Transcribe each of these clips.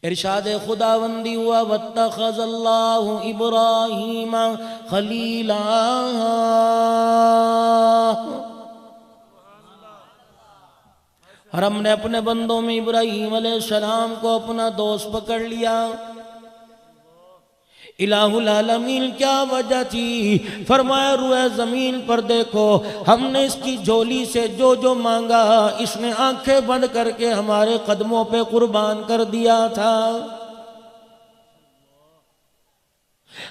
इरशाद खुदावंदी हुआ वत्तखज़ल्लाहु इब्राहीम खलीला। और हमने अपने बंदों में इब्राहीम अलैहिस्सलाम को अपना दोस्त पकड़ लिया। इलाहुल आलमीन क्या वजह थी? फरमाया रुए ज़मीन पर देखो, हमने इसकी झोली से जो जो मांगा इसने आंखें बंद करके हमारे कदमों पे कुर्बान कर दिया था।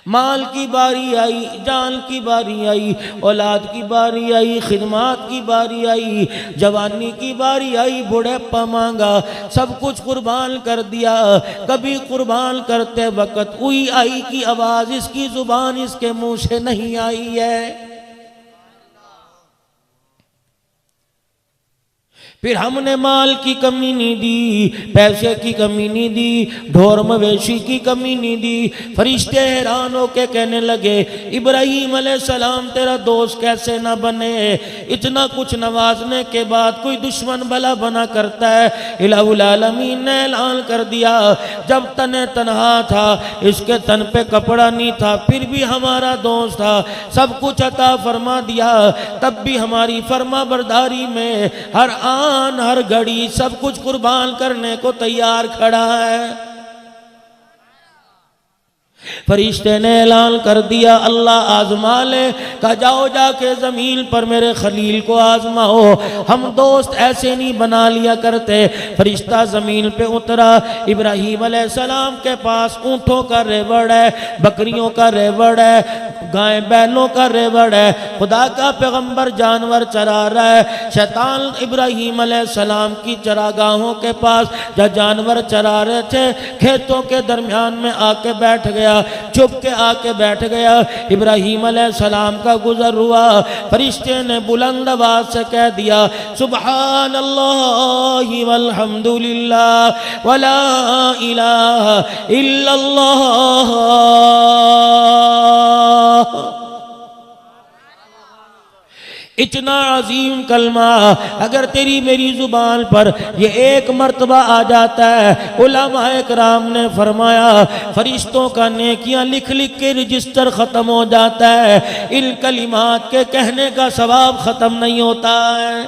माल की बारी आई, जान की बारी आई, औलाद की बारी आई, खिदमात की बारी आई, जवानी की बारी आई, बुढ़ापा मांगा, सब कुछ कुर्बान कर दिया। कभी कुर्बान करते वक्त उई आई की आवाज़ इसकी जुबान इसके मुंह से नहीं आई है। फिर हमने माल की कमी नहीं दी, पैसे की कमी नहीं दी, ढोर मवेशी की कमी नहीं दी। फरिश्ते हैरान होके कहने लगे इब्राहीम अलैहिस्सलाम तेरा दोस्त कैसे ना बने? इतना कुछ नवाजने के बाद कोई दुश्मन भला बना करता है? इलाहुल आलमीन ने ऐलान कर दिया जब तने तन्हा था, इसके तन पे कपड़ा नहीं था, फिर भी हमारा दोस्त था, सब कुछ अता फरमा दिया। तब भी हमारी फर्मा बरदारी में हर हर घड़ी सब कुछ कुर्बान करने को तैयार खड़ा है। फरिश्ते ने ऐलान कर दिया अल्लाह आजमा ले, कहा जाओ जाके जमीन पर मेरे खलील को आजमाओ, हम दोस्त ऐसे नहीं बना लिया करते। फरिश्ता जमीन पे उतरा, इब्राहीम अलैहिस्सलाम के पास ऊंटों का रेवड़ है, बकरियों का रेवड़ है, गाय बैलों का रेवड़ है, खुदा का पैगंबर जानवर चरा रहा है। शैतान इब्राहीम अलैहिस्सलाम की चरागाहों के पास जहाँ जानवर चरा रहे थे खेतों के दरमियान में आके बैठ गया, चुप के आके बैठ गया। इब्राहीम अलैहिस्सलाम का गुजर हुआ, फरिश्ते ने बुलंद आवाज से कह दिया सुब्हानल्लाहि वल्हम्दुलिल्लाह वला इलाहा इल्लल्लाह। इतना अजीम कलमा अगर तेरी मेरी जुबान पर ये एक मर्तबा आ जाता है, उलमाए कराम ने फरमाया फरिश्तों का नेकियां लिख लिख के रजिस्टर खत्म हो जाता है, इन कलिमात के कहने का सवाब खत्म नहीं होता है।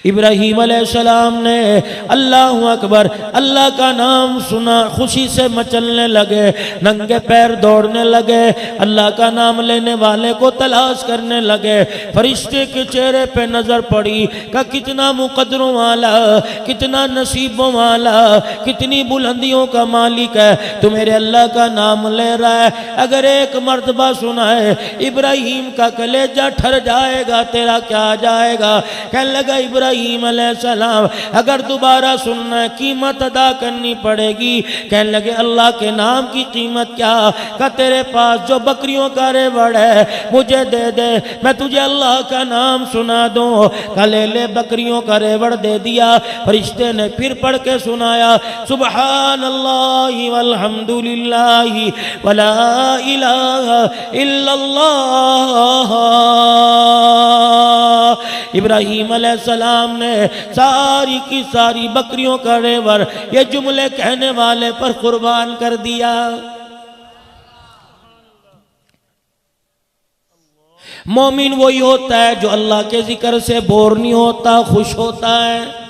इब्राहीम अलैहिस्सलाम ने अल्लाहु अकबर अल्लाह का नाम सुना, खुशी से मचलने लगे, नंगे पैर दौड़ने लगे, अल्लाह का नाम लेने वाले को तलाश करने लगे। फरिश्ते के चेहरे पे नजर पड़ी का कितना मुकद्दरों वाला, कितना नसीबों वाला, कितनी बुलंदियों का मालिक है, तू मेरे अल्लाह का नाम ले रहा है। अगर एक मर्तबा सुना है इब्राहीम का कलेजा ठर जाएगा, तेरा क्या जाएगा। कहने लगा इब्राहीम अलैहिस्सलाम अगर दोबारा सुनना है कीमत अदा करनी पड़ेगी। कहने लगे अल्लाह के नाम की कीमत क्या? का तेरे पास जो बकरियों का रेवड़ है मुझे दे दे, मैं तुझे अल्लाह का नाम सुना दूं। का ले ले बकरियों का रेवड़ दे दिया। फरिश्ते ने फिर पढ़ के सुनाया सुब्हानल्लाहि वल्हम्दुलिल्लाहि वला इलाहा इल्लल्लाह। इब्राहीम अलैहिस्सलाम ने सारी की सारी बकरियों का रेवड़ ये जुमले कहने वाले पर कुर्बान कर दिया। मोमिन वही होता है जो अल्लाह के जिक्र से बोर नहीं होता, खुश होता है।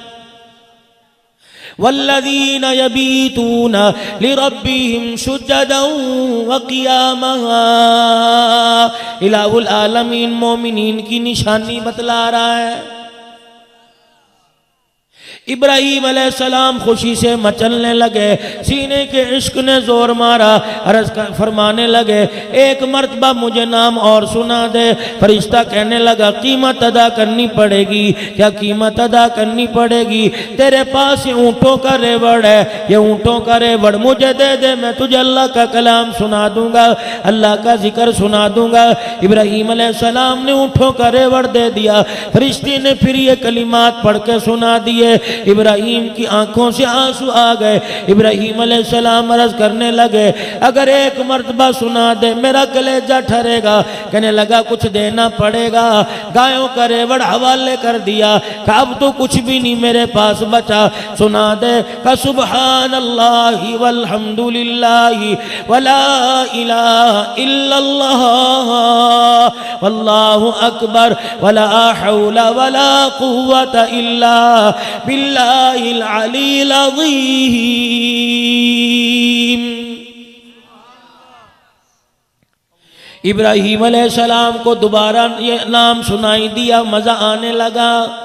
वल्लज़ीना यबीतूना लिरब्बिहिम सुज्जदन व क़ियामा। इलाहुल आलमीन मोमिनीन की निशानी बतला रहा है। इब्राहीम अलैहिस्सलाम खुशी से मचलने लगे, सीने के इश्क ने जोर मारा, अर्ज़ फरमाने लगे एक मर्तबा मुझे नाम और सुना दे। फरिश्ता कहने लगा कीमत अदा करनी पड़ेगी। क्या कीमत अदा करनी पड़ेगी? तेरे पास ये ऊँटों का रेवड़ है, ये ऊँटों का रेवड़ मुझे दे दे, मैं तुझे अल्लाह का कलाम सुना दूंगा, अल्लाह का जिक्र सुना दूंगा। इब्राहीम अलैहिस्सलाम ने ऊँटों का रेवड़ दे दिया। फरिश्ते ने फिर ये कलिमात पढ़ के सुना दिए। इब्राहीम की आंखों से आंसू आ गए। इब्राहीम अलैहिस्सलाम अर्ज़ करने लगे अगर एक मर्तबा सुना दे मेरा कलेजा ठरेगा। कहने लगा कुछ देना पड़ेगा। गायों का रेवड़ हवाले कर दिया, कहा अब तो कुछ भी नहीं मेरे पास बचा। सुना दे का सुबहान अल्लाह वल्हम्दुलिल्लाह वला इलाहा इल्लल्लाह वल्लाहु अकबर वला हौला वला कुव्वता इल्ला बिल्लाहिल अलील अज़ीम। इब्राहीम अलैहिस्सलाम को दोबारा ये नाम सुनाई दिया, मजा आने लगा।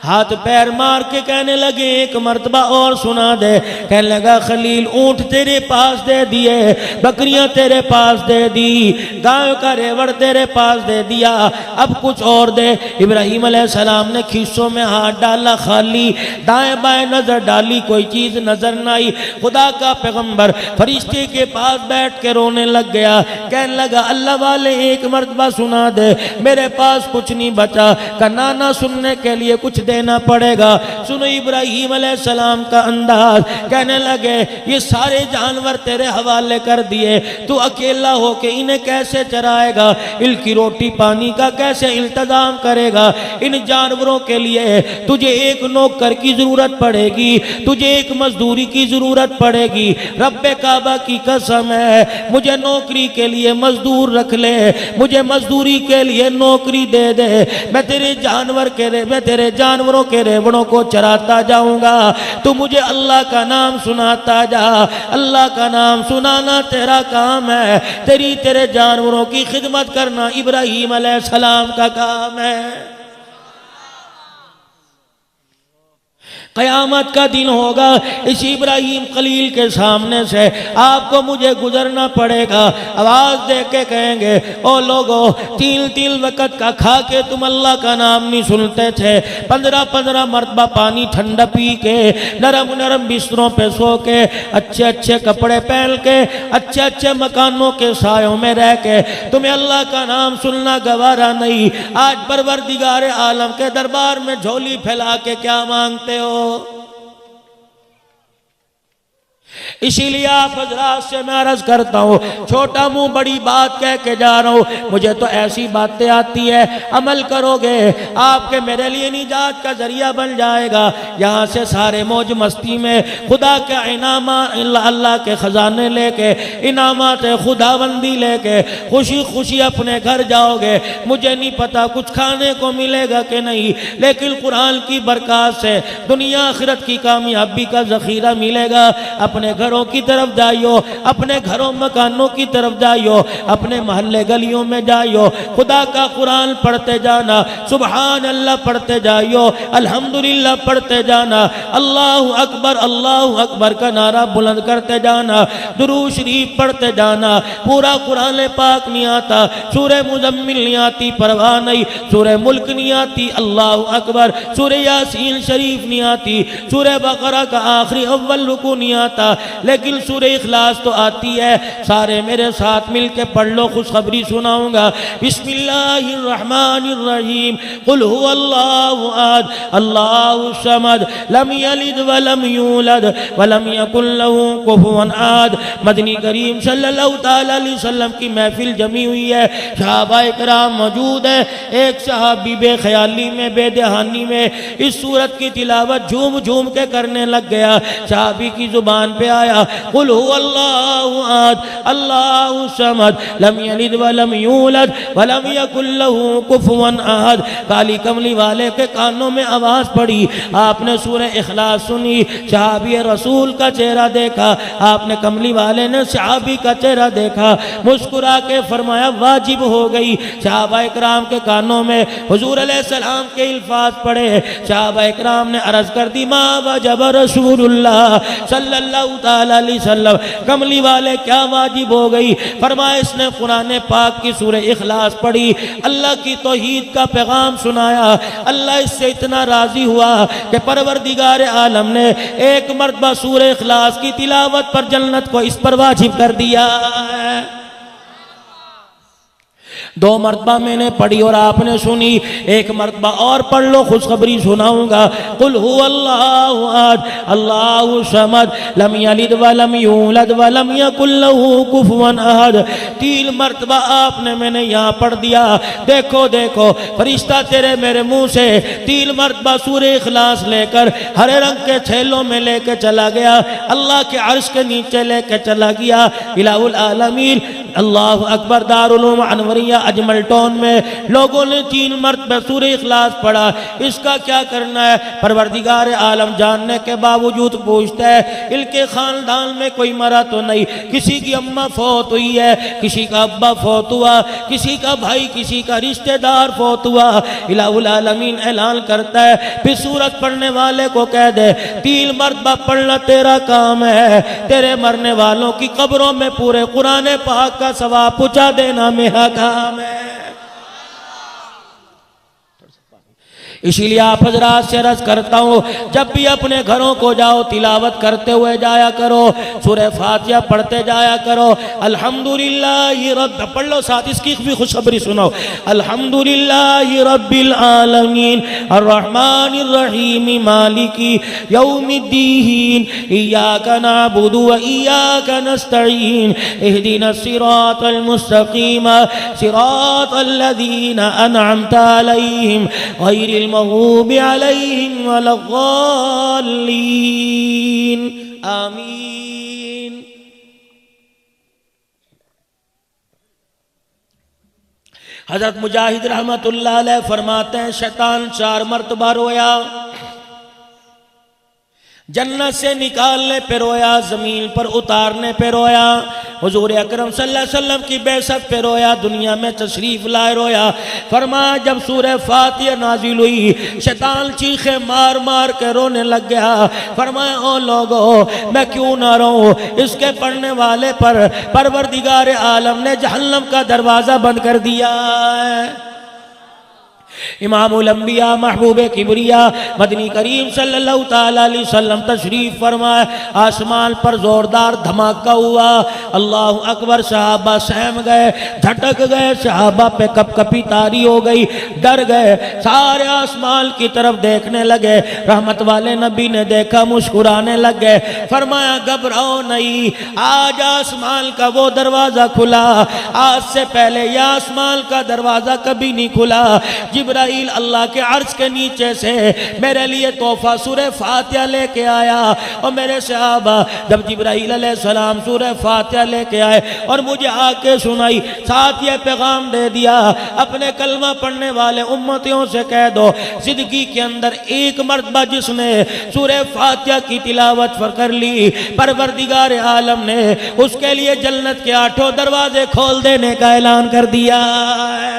हाथ पैर मार के कहने लगे एक मर्तबा और सुना दे। कहने लगा खलील ऊंट तेरे पास दे दिए, बकरियां तेरे पास दे दी, गायों का रेवड़ तेरे पास दे दिया, अब कुछ और दे। इब्राहीम अलैहिस्सलाम ने खीसों में हाथ डाला, खाली दाएं बाएं नजर डाली, कोई चीज नजर न आई। खुदा का पैगंबर फरिश्ते के पास बैठ के रोने लग गया। कहने लगा अल्लाह वाले एक मर्तबा सुना दे, मेरे पास कुछ नहीं बचा। कनाना सुनने के लिए कुछ देना पड़ेगा। सुनो इब्राहीम अलैहिस्सलाम का अंदाज। कहने लगे ये सारे जानवर तेरे हवाले कर दिए, तू अकेला होके इन्हें कैसे चराएगा, इनकी रोटी पानी का कैसे इंतजाम करेगा। इन जानवरों के लिए तुझे एक नौकर की जरूरत पड़ेगी, तुझे एक मजदूरी की जरूरत पड़ेगी। रब्बे काबा की कसम है, मुझे नौकरी के लिए मजदूर रख ले, मुझे मजदूरी के लिए नौकरी दे दे। मैं तेरे जानवरों के रेवड़ों को चराता जाऊंगा, तू मुझे अल्लाह का नाम सुनाता जा। अल्लाह का नाम सुनाना तेरा काम है, तेरे जानवरों की खिदमत करना इब्राहीम अलैहिस्सलाम का काम है। क़यामत का दिन होगा, इस इब्राहीम खलील के सामने से आपको मुझे गुजरना पड़ेगा। आवाज दे के कहेंगे ओ लोगो, 3 वक्त का खा के तुम अल्लाह का नाम नहीं सुनते थे, 15 मरतबा पानी ठंडा पी के, नरम बिस्तरों पे सो के, अच्छे कपड़े पहन के, अच्छे मकानों के सायों में रह के तुम्हें अल्लाह का नाम सुनना गवारा नहीं। आज परवरदिगार आलम के दरबार में झोली फैला के क्या मांगते हो। इसीलिए आप हजरात से मैं अर्ज करता हूँ, छोटा मुंह बड़ी बात कह के जा रहा हूँ। मुझे तो ऐसी बातें आती है, अमल करोगे आपके मेरे लिए निजात का जरिया बन जाएगा। यहाँ से सारे मौज मस्ती में खुदा के इनामा, अल्लाह के खजाने लेके, इनामात खुदाबंदी लेके खुशी खुशी अपने घर जाओगे। मुझे नहीं पता कुछ खाने को मिलेगा कि नहीं, लेकिन कुरान की बरकत से दुनिया आखिरत की कामयाबी का जखीरा मिलेगा। अपने घरों की तरफ जाइयो, अपने घरों मकानों की तरफ जाइयो, अपने मोहल्ले गलियों में जाइयो, खुदा का कुरान पढ़ते जाना, सुबहान अल्लाह पढ़ते जाइयो, अल्हम्दुलिल्लाह पढ़ते जाना, अल्लाहु अकबर का नारा बुलंद करते जाना, दुरूद शरीफ पढ़ते जाना। पूरा कुरान पाक नहीं आता, सूरह मुज़म्मिल नहीं आती, परवाह नहीं, सूरह मुल्क नहीं आती, अल्लाहु अकबर, सूरह यासीन शरीफ नहीं आती, सूरह बकरा का आखिरी अव्वल रुकू नहीं आता, लेकिन सूरह इखलास तो आती है। सारे मेरे साथ मिलके पढ़ लो, खुशखबरी सुनाऊंगा। बिस्मिल्लाहिर्रहमानिर्रहीम, कुल हुवल्लाहु अहद, अल्लाहु समद, लम यलिद वलम यूलद वलम यकुल लहू कुफुवन अहद। मदनी करीम सल्लल्लाहु तआला अलैहि वसल्लम की महफिल जमी हुई है, सहाबाए किराम मौजूद है। एक सहाबी बेख्याली में, बेदहानी में इस सूरत की तिलावत झूम झूम के करने लग गया। सहाबी की जुबान पे आया कुल हुवल्लाहु अहद, अल्लाहु समद, लम यलिद वलम यूलद वलम यकुल लहू कुफुवन अहद। काली कमली वाले के कानों में आवाज पड़ी, आपने सूरह इखलास सुनी, सहाबी रसूल का चेहरा देखा, आपने कमली वाले ने सहाबी का चेहरा देखा, मुस्कुरा के फरमाया वाजिब हो गई। सहाबाए किराम के कानों में हुजूर अलैहिस्सलाम के अल्फाज पड़े। सहाबाए किराम ने अर्ज कर दी मा वजब रसूलुल्लाह सल्लल्लाहु तआला अलैहि वसल्लम, कमली वाले क्या वाजिब हो गई। फरमाया इसने कुरान पाक की सूरह इखलास पढ़ी, अल्लाह की तौहीद का पैगाम सुनाया। अल्लाह इससे इतना राजी हुआ कि परवरदिगार आलम ने एक मर्तबा सूरह इखलास की तिलावत पर जन्नत को इस पर वाजिब कर दिया है। दो मरतबा मैंने पढ़ी और आपने सुनी, एक मरतबा और पढ़ लो, खुशखबरी सुनाऊंगा। कुल हुवल्लाहु अहद अल्लाहु समद लम यलिद वलम यूलद वलम यकुल लहू कुफुवन अहद। 3 मरतबा आपने मैंने यहाँ पढ़ दिया। देखो देखो फरिश्ता तेरे मेरे मुंह से 3 मरतबा सूरे इखलास लेकर हरे रंग के छेलों में लेके चला गया, अल्लाह के अर्श के नीचे लेके चला गया। इलाहुल आलमीन अल्लाह अकबर दारुल उलूम अनवरिया अजमल टाउन में लोगों ने 3 मरतबा सूरे इखलास पढ़ा। इसका क्या करना है? परवरदिगार आलम जानने के बावजूद पूछता है, इनके खानदान में कोई मरा तो नहीं? किसी की अम्मा फौत हुई है, किसी का अब्बा फौत हुआ, किसी का भाई किसी का रिश्तेदार फौत हुआ। इलाहुल आलमीन ऐलान करता है, फिर सूरत पढ़ने वाले को कह दे 3 मरतबा पढ़ना तेरा काम है, तेरे मरने वालों की कब्रों में पूरे कुरान पाक का सवाब पहुंचा देना मेरा काम है। इसीलिए आप हजरात से अर्ज करता हूँ, जब भी अपने घरों को जाओ तिलावत करते हुए जाया करो, सूरह फातिहा पढ़ते जाया करो। अल्हम्दुलिल्लाहि रब्बिल, पढ़ लो साथ, इसकी भी खुशखबरी सुनो। अल्हम्दुलिल्लाहि रब्बिल आलमीन अर्रहमानिर रहीम मालिकी यौमिद्दीन इय्याका नअबुदु व इय्याका नस्तईन इहदिनस सिरातल मुस्तकीम सिरातल लज़ीना अनअमता अलैहिम गैरिल मग़ज़ूबि अलैहिम वलद्दाल्लीन आमीन। हज़रत मुजाहिद रहमतुल्लाह अलैह फरमाते हैं, शैतान 4 मरतबा रोया, जन्नत से निकालने पे रोया, जमीन पर उतारने पे रोया, हुजूर अकरम सल्लल्लाहु अलैहि वसल्लम की बेइज्जत पे रोया, दुनिया में तशरीफ लाए रोया। फरमाया जब सूरह फातिहा नाजिल हुई, शैतान चीखे मार मार के रोने लग गया। फरमाया ओ लोगो, मैं क्यों ना रोऊं? इसके पढ़ने वाले पर परवरदिगार आलम ने जहन्नम का दरवाजा बंद कर दिया है। इमामुल अंबिया महबूबे किबरिया मदनी करीम सल्लल्लाहु ताला अलैहि वसल्लम तशरीफ फरमाए। आसमान पर जोरदार धमाका हुआ, अल्लाह अकबर। सहाबा सहम गए, झटक गए, सहाबा पे कपकपी तारी हो गई, डर गए, सारे आसमान की तरफ देखने लगे। रहमत वाले नबी ने देखा, मुस्कुराने लग गए। फरमाया घबराओ नहीं, आज आसमान का वो दरवाजा खुला, आज से पहले यह आसमान का दरवाजा कभी नहीं खुला। जिब्राइल अल्लाह के अर्श के नीचे से मेरे लिए तोहफा सूरह फातिहा लेके आया। और मेरे सहाबा जब जिब्राइल अलैहिस्सलाम सूरह फातिहा लेके आए और मुझे आके सुनाई, साथ ये पैगाम दे दिया, अपने कलमा पढ़ने वाले उम्मतियों से कह दो, जिंदगी के अंदर एक मर्तबा जिसने सूरह फातिहा की तिलावत कर ली, परवरदिगार आलम ने उसके लिए जन्नत के 8 दरवाजे खोल देने का ऐलान कर दिया है।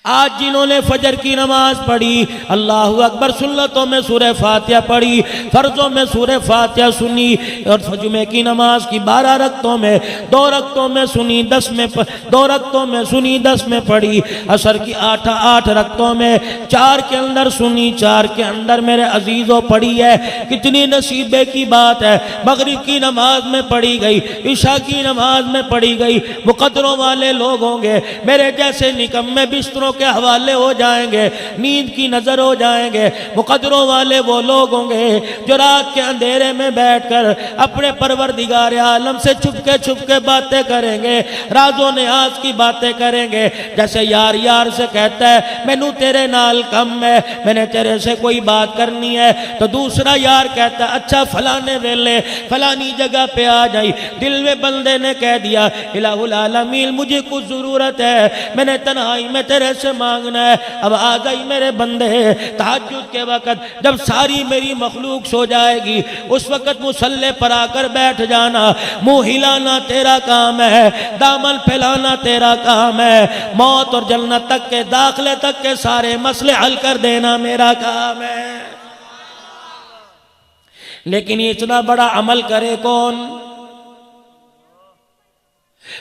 आज जिन्होंने फजर की नमाज पढ़ी, अल्लाहु अकबर, सुन्नतों में सूरह फातिहा पढ़ी, फर्जों में सूरह फातिहा सुनी, और जुमे की नमाज की 12 रकतों में 2 रकतों में सुनी, 10 में 2 रकतों में सुनी, 10 में पढ़ी। असर की 8 रकतों में 4 के अंदर सुनी, 4 के अंदर मेरे अजीजों पढ़ी है। कितनी नसीबे की बात है। मगरिब की नमाज में पढ़ी गई, इशा की नमाज में पढ़ी गई। मुकद्दरों वाले लोग होंगे, मेरे जैसे निकम्मे बिस्तरों के हवाले हो जाएंगे, नींद की नजर हो जाएंगे। मुकद्दरों वाले वो लोग होंगे जो रात के अंधेरे में बैठकर अपने परवरदिगार आलम से छुपके बातें करेंगे, राजों नियाज की बातें करेंगे। जैसे यार यार से कहता है मैनू तेरे नाल कम है, मैंने तेरे से कोई बात करनी है, तो दूसरा यार कहता है अच्छा फलाने वेले फलानी जगह पे आ जाई। दिल में बंदे ने कह दिया इलाहुल आलमीन मुझे कुछ जरूरत है, मैंने तन्हाई में तेरे से मांगना है, अब आ जाई मेरे बंदे। तहज्जुद के वक़्त जब सारी मेरी मखलूक सो जाएगी, उस वक़्त मुसल्ले पर आकर बैठ जाना। मुंह हिलाना तेरा काम है, दामन फैलाना तेरा काम है, मौत और जन्नत तक के दाखिले तक के सारे मसले हल कर देना मेरा काम है। लेकिन इतना बड़ा अमल करे कौन?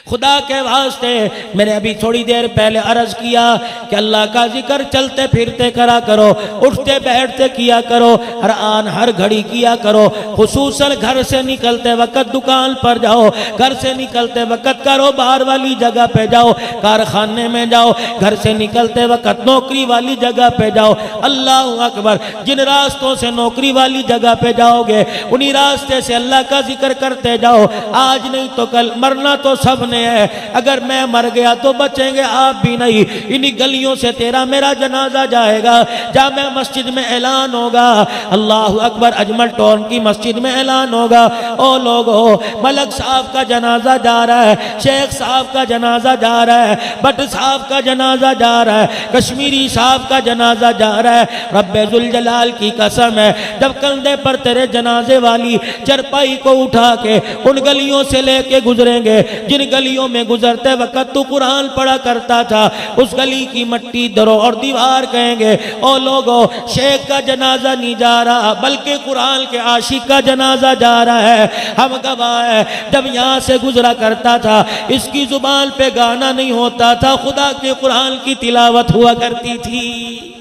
खुदा के वास्ते मैंने अभी थोड़ी देर पहले अर्ज किया कि अल्लाह का जिक्र चलते फिरते करा करो, उठते बैठते किया करो, हर आन हर घड़ी किया करो। खुसूसन घर से निकलते वक्त दुकान पर जाओ, घर से निकलते वक्त कारोबार वाली जगह पे जाओ, कारखाने में जाओ, घर से निकलते वक्त नौकरी वाली जगह पे जाओ। अल्लाह अकबर। जिन रास्तों से नौकरी वाली जगह पे जाओगे उन्हीं रास्ते से अल्लाह का जिक्र करते जाओ। आज नहीं तो कल मरना तो सब ने है, अगर मैं मर गया तो बचेंगे आप भी नहीं। इन्हीं गलियों से तेरा मेरा जनाजा जाएगा। जामे मस्जिद में ऐलान होगा, अल्लाह अकबर, अजमल टाउन की मस्जिद में ऐलान होगा, ओ लोगो मलक साहब का जनाजा जा रहा है, शेख साहब का जनाजा जा रहा है, भट्ट साहब का जनाजा जा रहा है, कश्मीरी साहब का जनाजा जा रहा है। रब्बे जुल जलाल की कसम है, जब कंधे पर तेरे जनाजे वाली चरपाई को उठा के उन गलियों से लेके गुजरेंगे जिन गलियों में गुजरते वक्त तू कुरान पढ़ा करता था, उस गली की मट्टी दरो और दीवार कहेंगे, ओ लोगो शेख का जनाजा नहीं जा रहा बल्कि कुरान के आशिक का जनाजा जा रहा है। हम गवाह है, जब यहाँ से गुजरा करता था इसकी जुबान पे गाना नहीं होता था, खुदा के कुरान की तिलावत हुआ करती थी।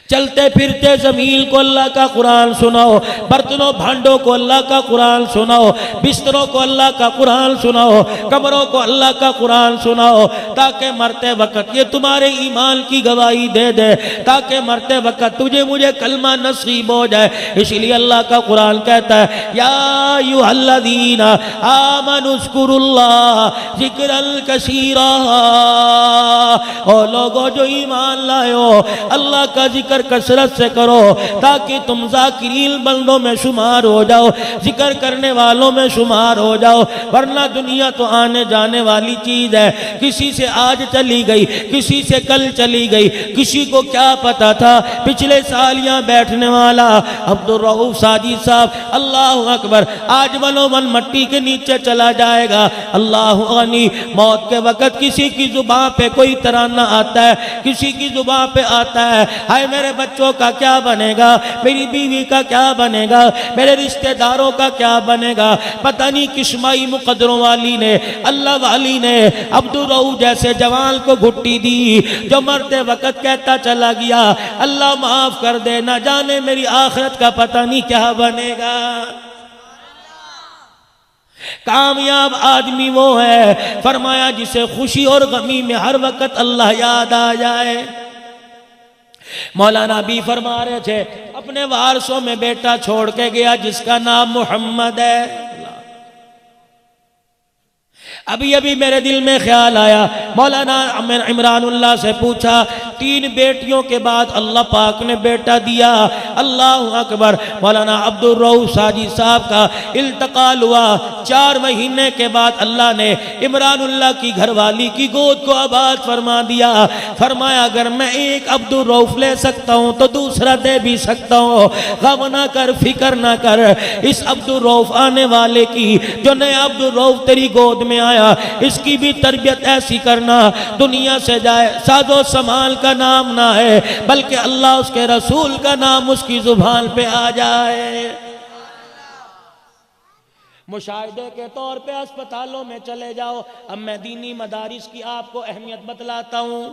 चलते फिरते जमीन को अल्लाह का कुरान सुनाओ, बर्तनों भांडों को अल्लाह का कुरान सुनाओ, बिस्तरों को अल्लाह का कुरान सुनाओ, कब्रों को अल्लाह का कुरान सुनाओ, ताकि मरते वक्त ये तुम्हारे ईमान की गवाही दे दे, ताकि मरते वक्त तुझे मुझे कलमा नसीब हो जाए। इसीलिए अल्लाह का कुरान कहता है, या अय्युहल्लज़ीना आमनुज़्कुरुल्लाह ज़िक्रन कसीरा। ओ लोगों जो ईमान लाए हो, अल्लाह का जिक्र कसरत से करो ताकि तुम ज़ाकिरीन बंदों में शुमार हो जाओ, जिक्र करने वालों में शुमार हो जाओ। वरना दुनिया तो आने जाने वाली चीज है, किसी से आज चली गई, किसी से कल चली गई, किसी को क्या पता था पिछले साल यहाँ बैठने वाला अब्दुल रऊफ साजिद साहब, अल्लाह अकबर, आज मनोमन मट्टी के नीचे चला जाएगा। अल्लाह गनी, मौत के वक्त किसी की जुबान पे कोई तराना आता है, किसी की जुबान पे आता है, हाय मेरे बच्चों का क्या बनेगा, मेरी बीवी का क्या बनेगा, मेरे रिश्तेदारों का क्या बनेगा। पता नहीं किस माई मुकद्दरों वाली ने, अल्लाह वाली ने अब्दुल रऊफ जैसे जवान को घुट्टी दी, जो मरते वक्त कहता चला गया, अल्लाह माफ कर दे, ना जाने मेरी आखिरत का पता नहीं क्या बनेगा। कामयाब आदमी वो है, फरमाया, जिसे खुशी और गमी में हर वक्त अल्लाह याद आ जाए। मौलाना भी फरमा रहे थे, अपने वारसों में बेटा छोड़ के गया जिसका नाम मोहम्मद है। अभी अभी मेरे दिल में ख्याल आया, मौलाना इमरानुल्लाह से पूछा, 3 बेटियों के बाद अल्लाह पाक ने बेटा दिया, अल्लाह अकबर। मौलाना अब्दुल रऊफ साजिद साहब का इल्तकाल हुआ, 4 महीने के बाद अल्लाह ने इमरानुल्लाह की घरवाली की गोद को आबाद फरमा दिया। फरमाया, अगर मैं एक अब्दुल रऊफ ले सकता हूँ तो दूसरा दे भी सकता हूँ, गम ना कर, फिक्र ना कर। इस अब्दुल रऊफ आने वाले की, जो नया अब्दुल रऊफ तेरी गोद में आया, इसकी भी तरबियत ऐसी करना, दुनिया से जाए साजो समाल का नाम ना है बल्कि अल्लाह उसके रसूल का नाम उसकी जुबान पे आ जाए। मुशाहिदे के तौर पे अस्पतालों में चले जाओ। अब मैं दीनी मदारिस की आपको अहमियत बतलाता हूँ।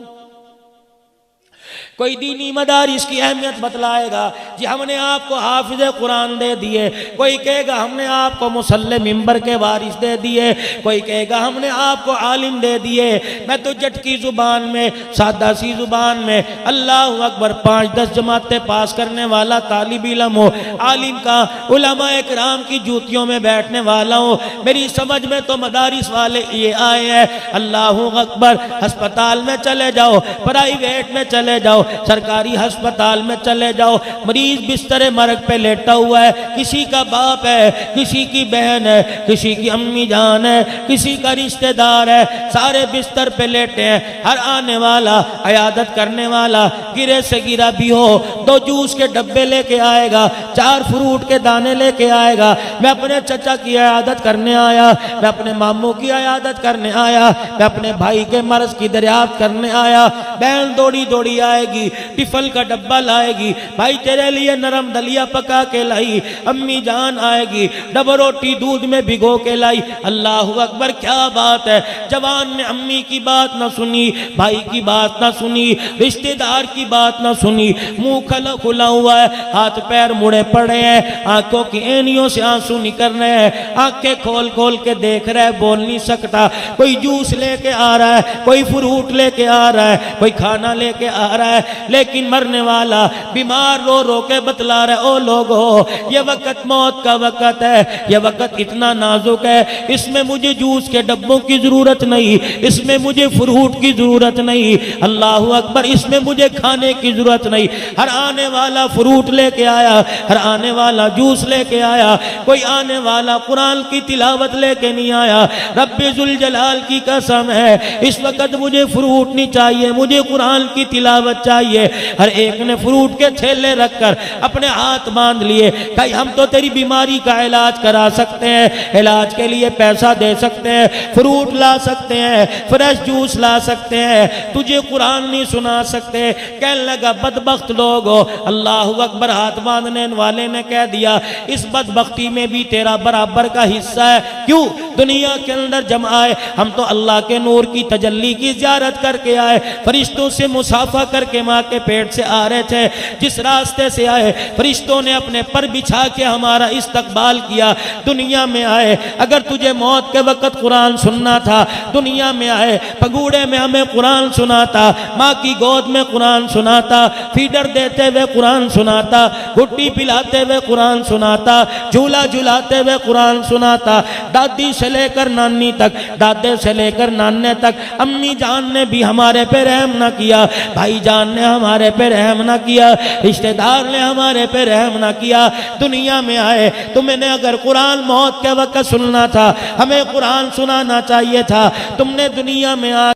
कोई दीनी मदारिस की अहमियत बतलाएगा कि हमने आपको हाफिज कुरान दे दिए, कोई कहेगा हमने आपको मुसल्ले मिंबर के वारिस दे दिए, कोई कहेगा हमने आपको आलिम दे दिए। मैं तो जटकी जुबान में, सादा सी जुबान में, अल्लाह अकबर, 5-10 जमातें पास करने वाला तालिब इल्म हो, आलिम का, उलमा इकराम की जूतियों में बैठने वाला हो। मेरी समझ में तो मदारिस वाले ये आए हैं, अल्लाह अकबर, अस्पताल में चले जाओ, प्राइवेट में चले जाओ, सरकारी अस्पताल में चले जाओ, मरीज बिस्तर मरग पे लेटा हुआ है, किसी का बाप है, किसी की बहन है, किसी की अम्मी जान है, किसी का रिश्तेदार है, सारे बिस्तर पे लेटे हैं। हर आने वाला, अयादत करने वाला गिरे से गिरा भी हो 2 जूस के डब्बे लेके आएगा, 4 फ्रूट के दाने लेके आएगा। मैं अपने चचा की अयादत करने आया, मैं अपने मामू की अयादत करने आया, मैं अपने भाई के मर्ज की दरियाफ्त करने आया, बहन दौड़ी दौड़ी लाएगी, टिफल का डब्बा लाएगी, भाई तेरे लिए नरम दलिया पका के लाई, अम्मी जान आएगी डबल रोटी दूध में भिगो के लाई। अल्लाह अकबर, क्या बात है। जवान ने अम्मी की बात ना सुनी, भाई की बात ना सुनी, रिश्तेदार की बात ना सुनी, मुंह खुला हुआ है, हाथ पैर मुड़े पड़े हैं, आंखों की एनियों से आंसू निकल रहे हैं, आंखें खोल खोल के देख रहा है, बोल नहीं सकता। कोई जूस लेके आ रहा है, कोई फ्रूट लेके आ रहा है, कोई खाना लेके आ रहा है, लेकिन मरने वाला बीमार रो रो के बतला रहा है, ओ लोगो ये वक्त मौत का वक्त है, ये वक्त इतना नाजुक है, इसमें मुझे जूस के डब्बों की जरूरत नहीं, इसमें मुझे फ्रूट की जरूरत नहीं, अल्लाह अकबर, इसमें मुझे खाने की जरूरत नहीं। हर आने वाला फ्रूट लेके आया, हर आने वाला जूस लेके आया, कोई आने वाला कुरान की तिलावत लेके नहीं आया। रब्बे जुल जलाल की कसम है, इस वक्त मुझे फ्रूट नहीं चाहिए, मुझे कुरान की तिलावत चाहिए। हर एक ने फ्रूट के थैले रखकर अपने हाथ बांध लिए, कहीं हम तो तेरी बीमारी का इलाज करा सकते हैं, इलाज के लिए पैसा दे सकते हैं, फ्रूट ला सकते हैं, फ्रेश जूस ला सकते हैं, तुझे कुरान नहीं सुना सकते। कहने लगा बदबख्त लोग हो। अल्लाह अकबर, हाथ बांधने वाले ने कह दिया इस बदबख्ती में भी तेरा बराबर का हिस्सा है। क्यों? दुनिया के अंदर जब आए हम तो अल्लाह के नूर की तजल्ली की ज़ियारत करके आए, फरिश्तों से मुसाफा करके माँ के पेट से आ रहे थे, जिस रास्ते से आए फरिश्तों ने अपने पर बिछा के हमारा इस्तकबाल किया। दुनिया में आए, अगर तुझे मौत के वक्त कुरान सुनना था, दुनिया में आए पगूड़े में हमें कुरान सुनाता, माँ की गोद में कुरान सुनाता, फीडर देते हुए कुरान सुनाता, गुट्टी पिलाते हुए कुरान सुनाता, झूला झुलाते हुए कुरान सुनाता, दादी से लेकर नानी तक, दादे से लेकर नाने तक, अम्मी जान ने भी हमारे पे रहम ना किया, भाई जान ने हमारे पे रहम ना किया, रिश्तेदार ने हमारे पे रहम ना किया। दुनिया में आए तो मैंने अगर कुरान मौत के वक्त सुनना था, हमें कुरान सुनाना चाहिए था, तुमने दुनिया में आ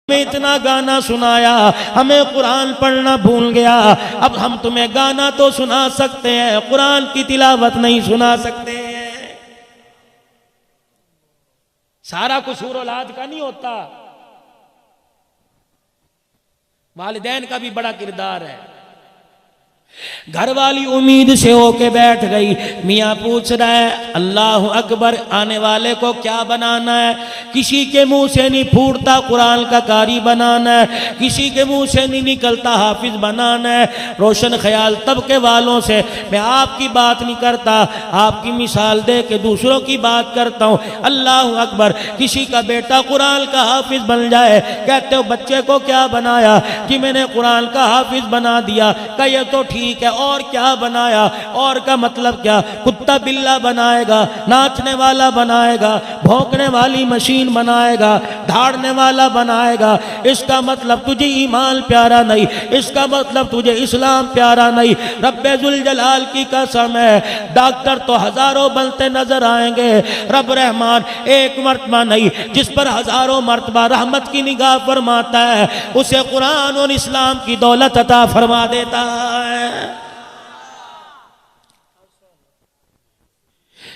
इतना गाना सुनाया, हमें कुरान पढ़ना भूल गया। अब हम तुम्हें गाना तो सुना सकते हैं, कुरान की तिलावत नहीं सुना सकते। सारा कसूर औलाद का नहीं होता, वालिदैन का भी बड़ा किरदार है। घर वाली उम्मीद से होके बैठ गई, मियाँ पूछ रहा है अल्लाह अकबर, आने वाले को क्या बनाना है? किसी के मुंह से नहीं फूटता कुरान का कारी बनाना है, किसी के मुंह से नहीं निकलता हाफिज बनाना है। रोशन ख्याल तबके वालों से मैं आपकी बात नहीं करता, आपकी मिसाल दे के दूसरों की बात करता हूँ। अल्लाह अकबर, किसी का बेटा कुरान का हाफिज बन जाए, कहते हो बच्चे को क्या बनाया? कि मैंने कुरान का हाफिज बना दिया। कहे तो ठीक है, और क्या बनाया? और का मतलब क्या? कुत्ता बिल्ला बनाएगा, नाचने वाला बनाएगा, भौंकने वाली मशीन बनाएगा, धाड़ने वाला बनाएगा। इसका मतलब तुझे ईमान प्यारा नहीं, इसका मतलब तुझे इस्लाम प्यारा नहीं। रब्बे जुल जलाल की कसम है, डॉक्टर तो हजारों बनते नजर आएंगे, रब रहमान एक मर्तबा नहीं, जिस पर हजारों मर्तबा रहमत की निगाह फरमाता है, उसे कुरान और इस्लाम की दौलत अता फरमा देता है।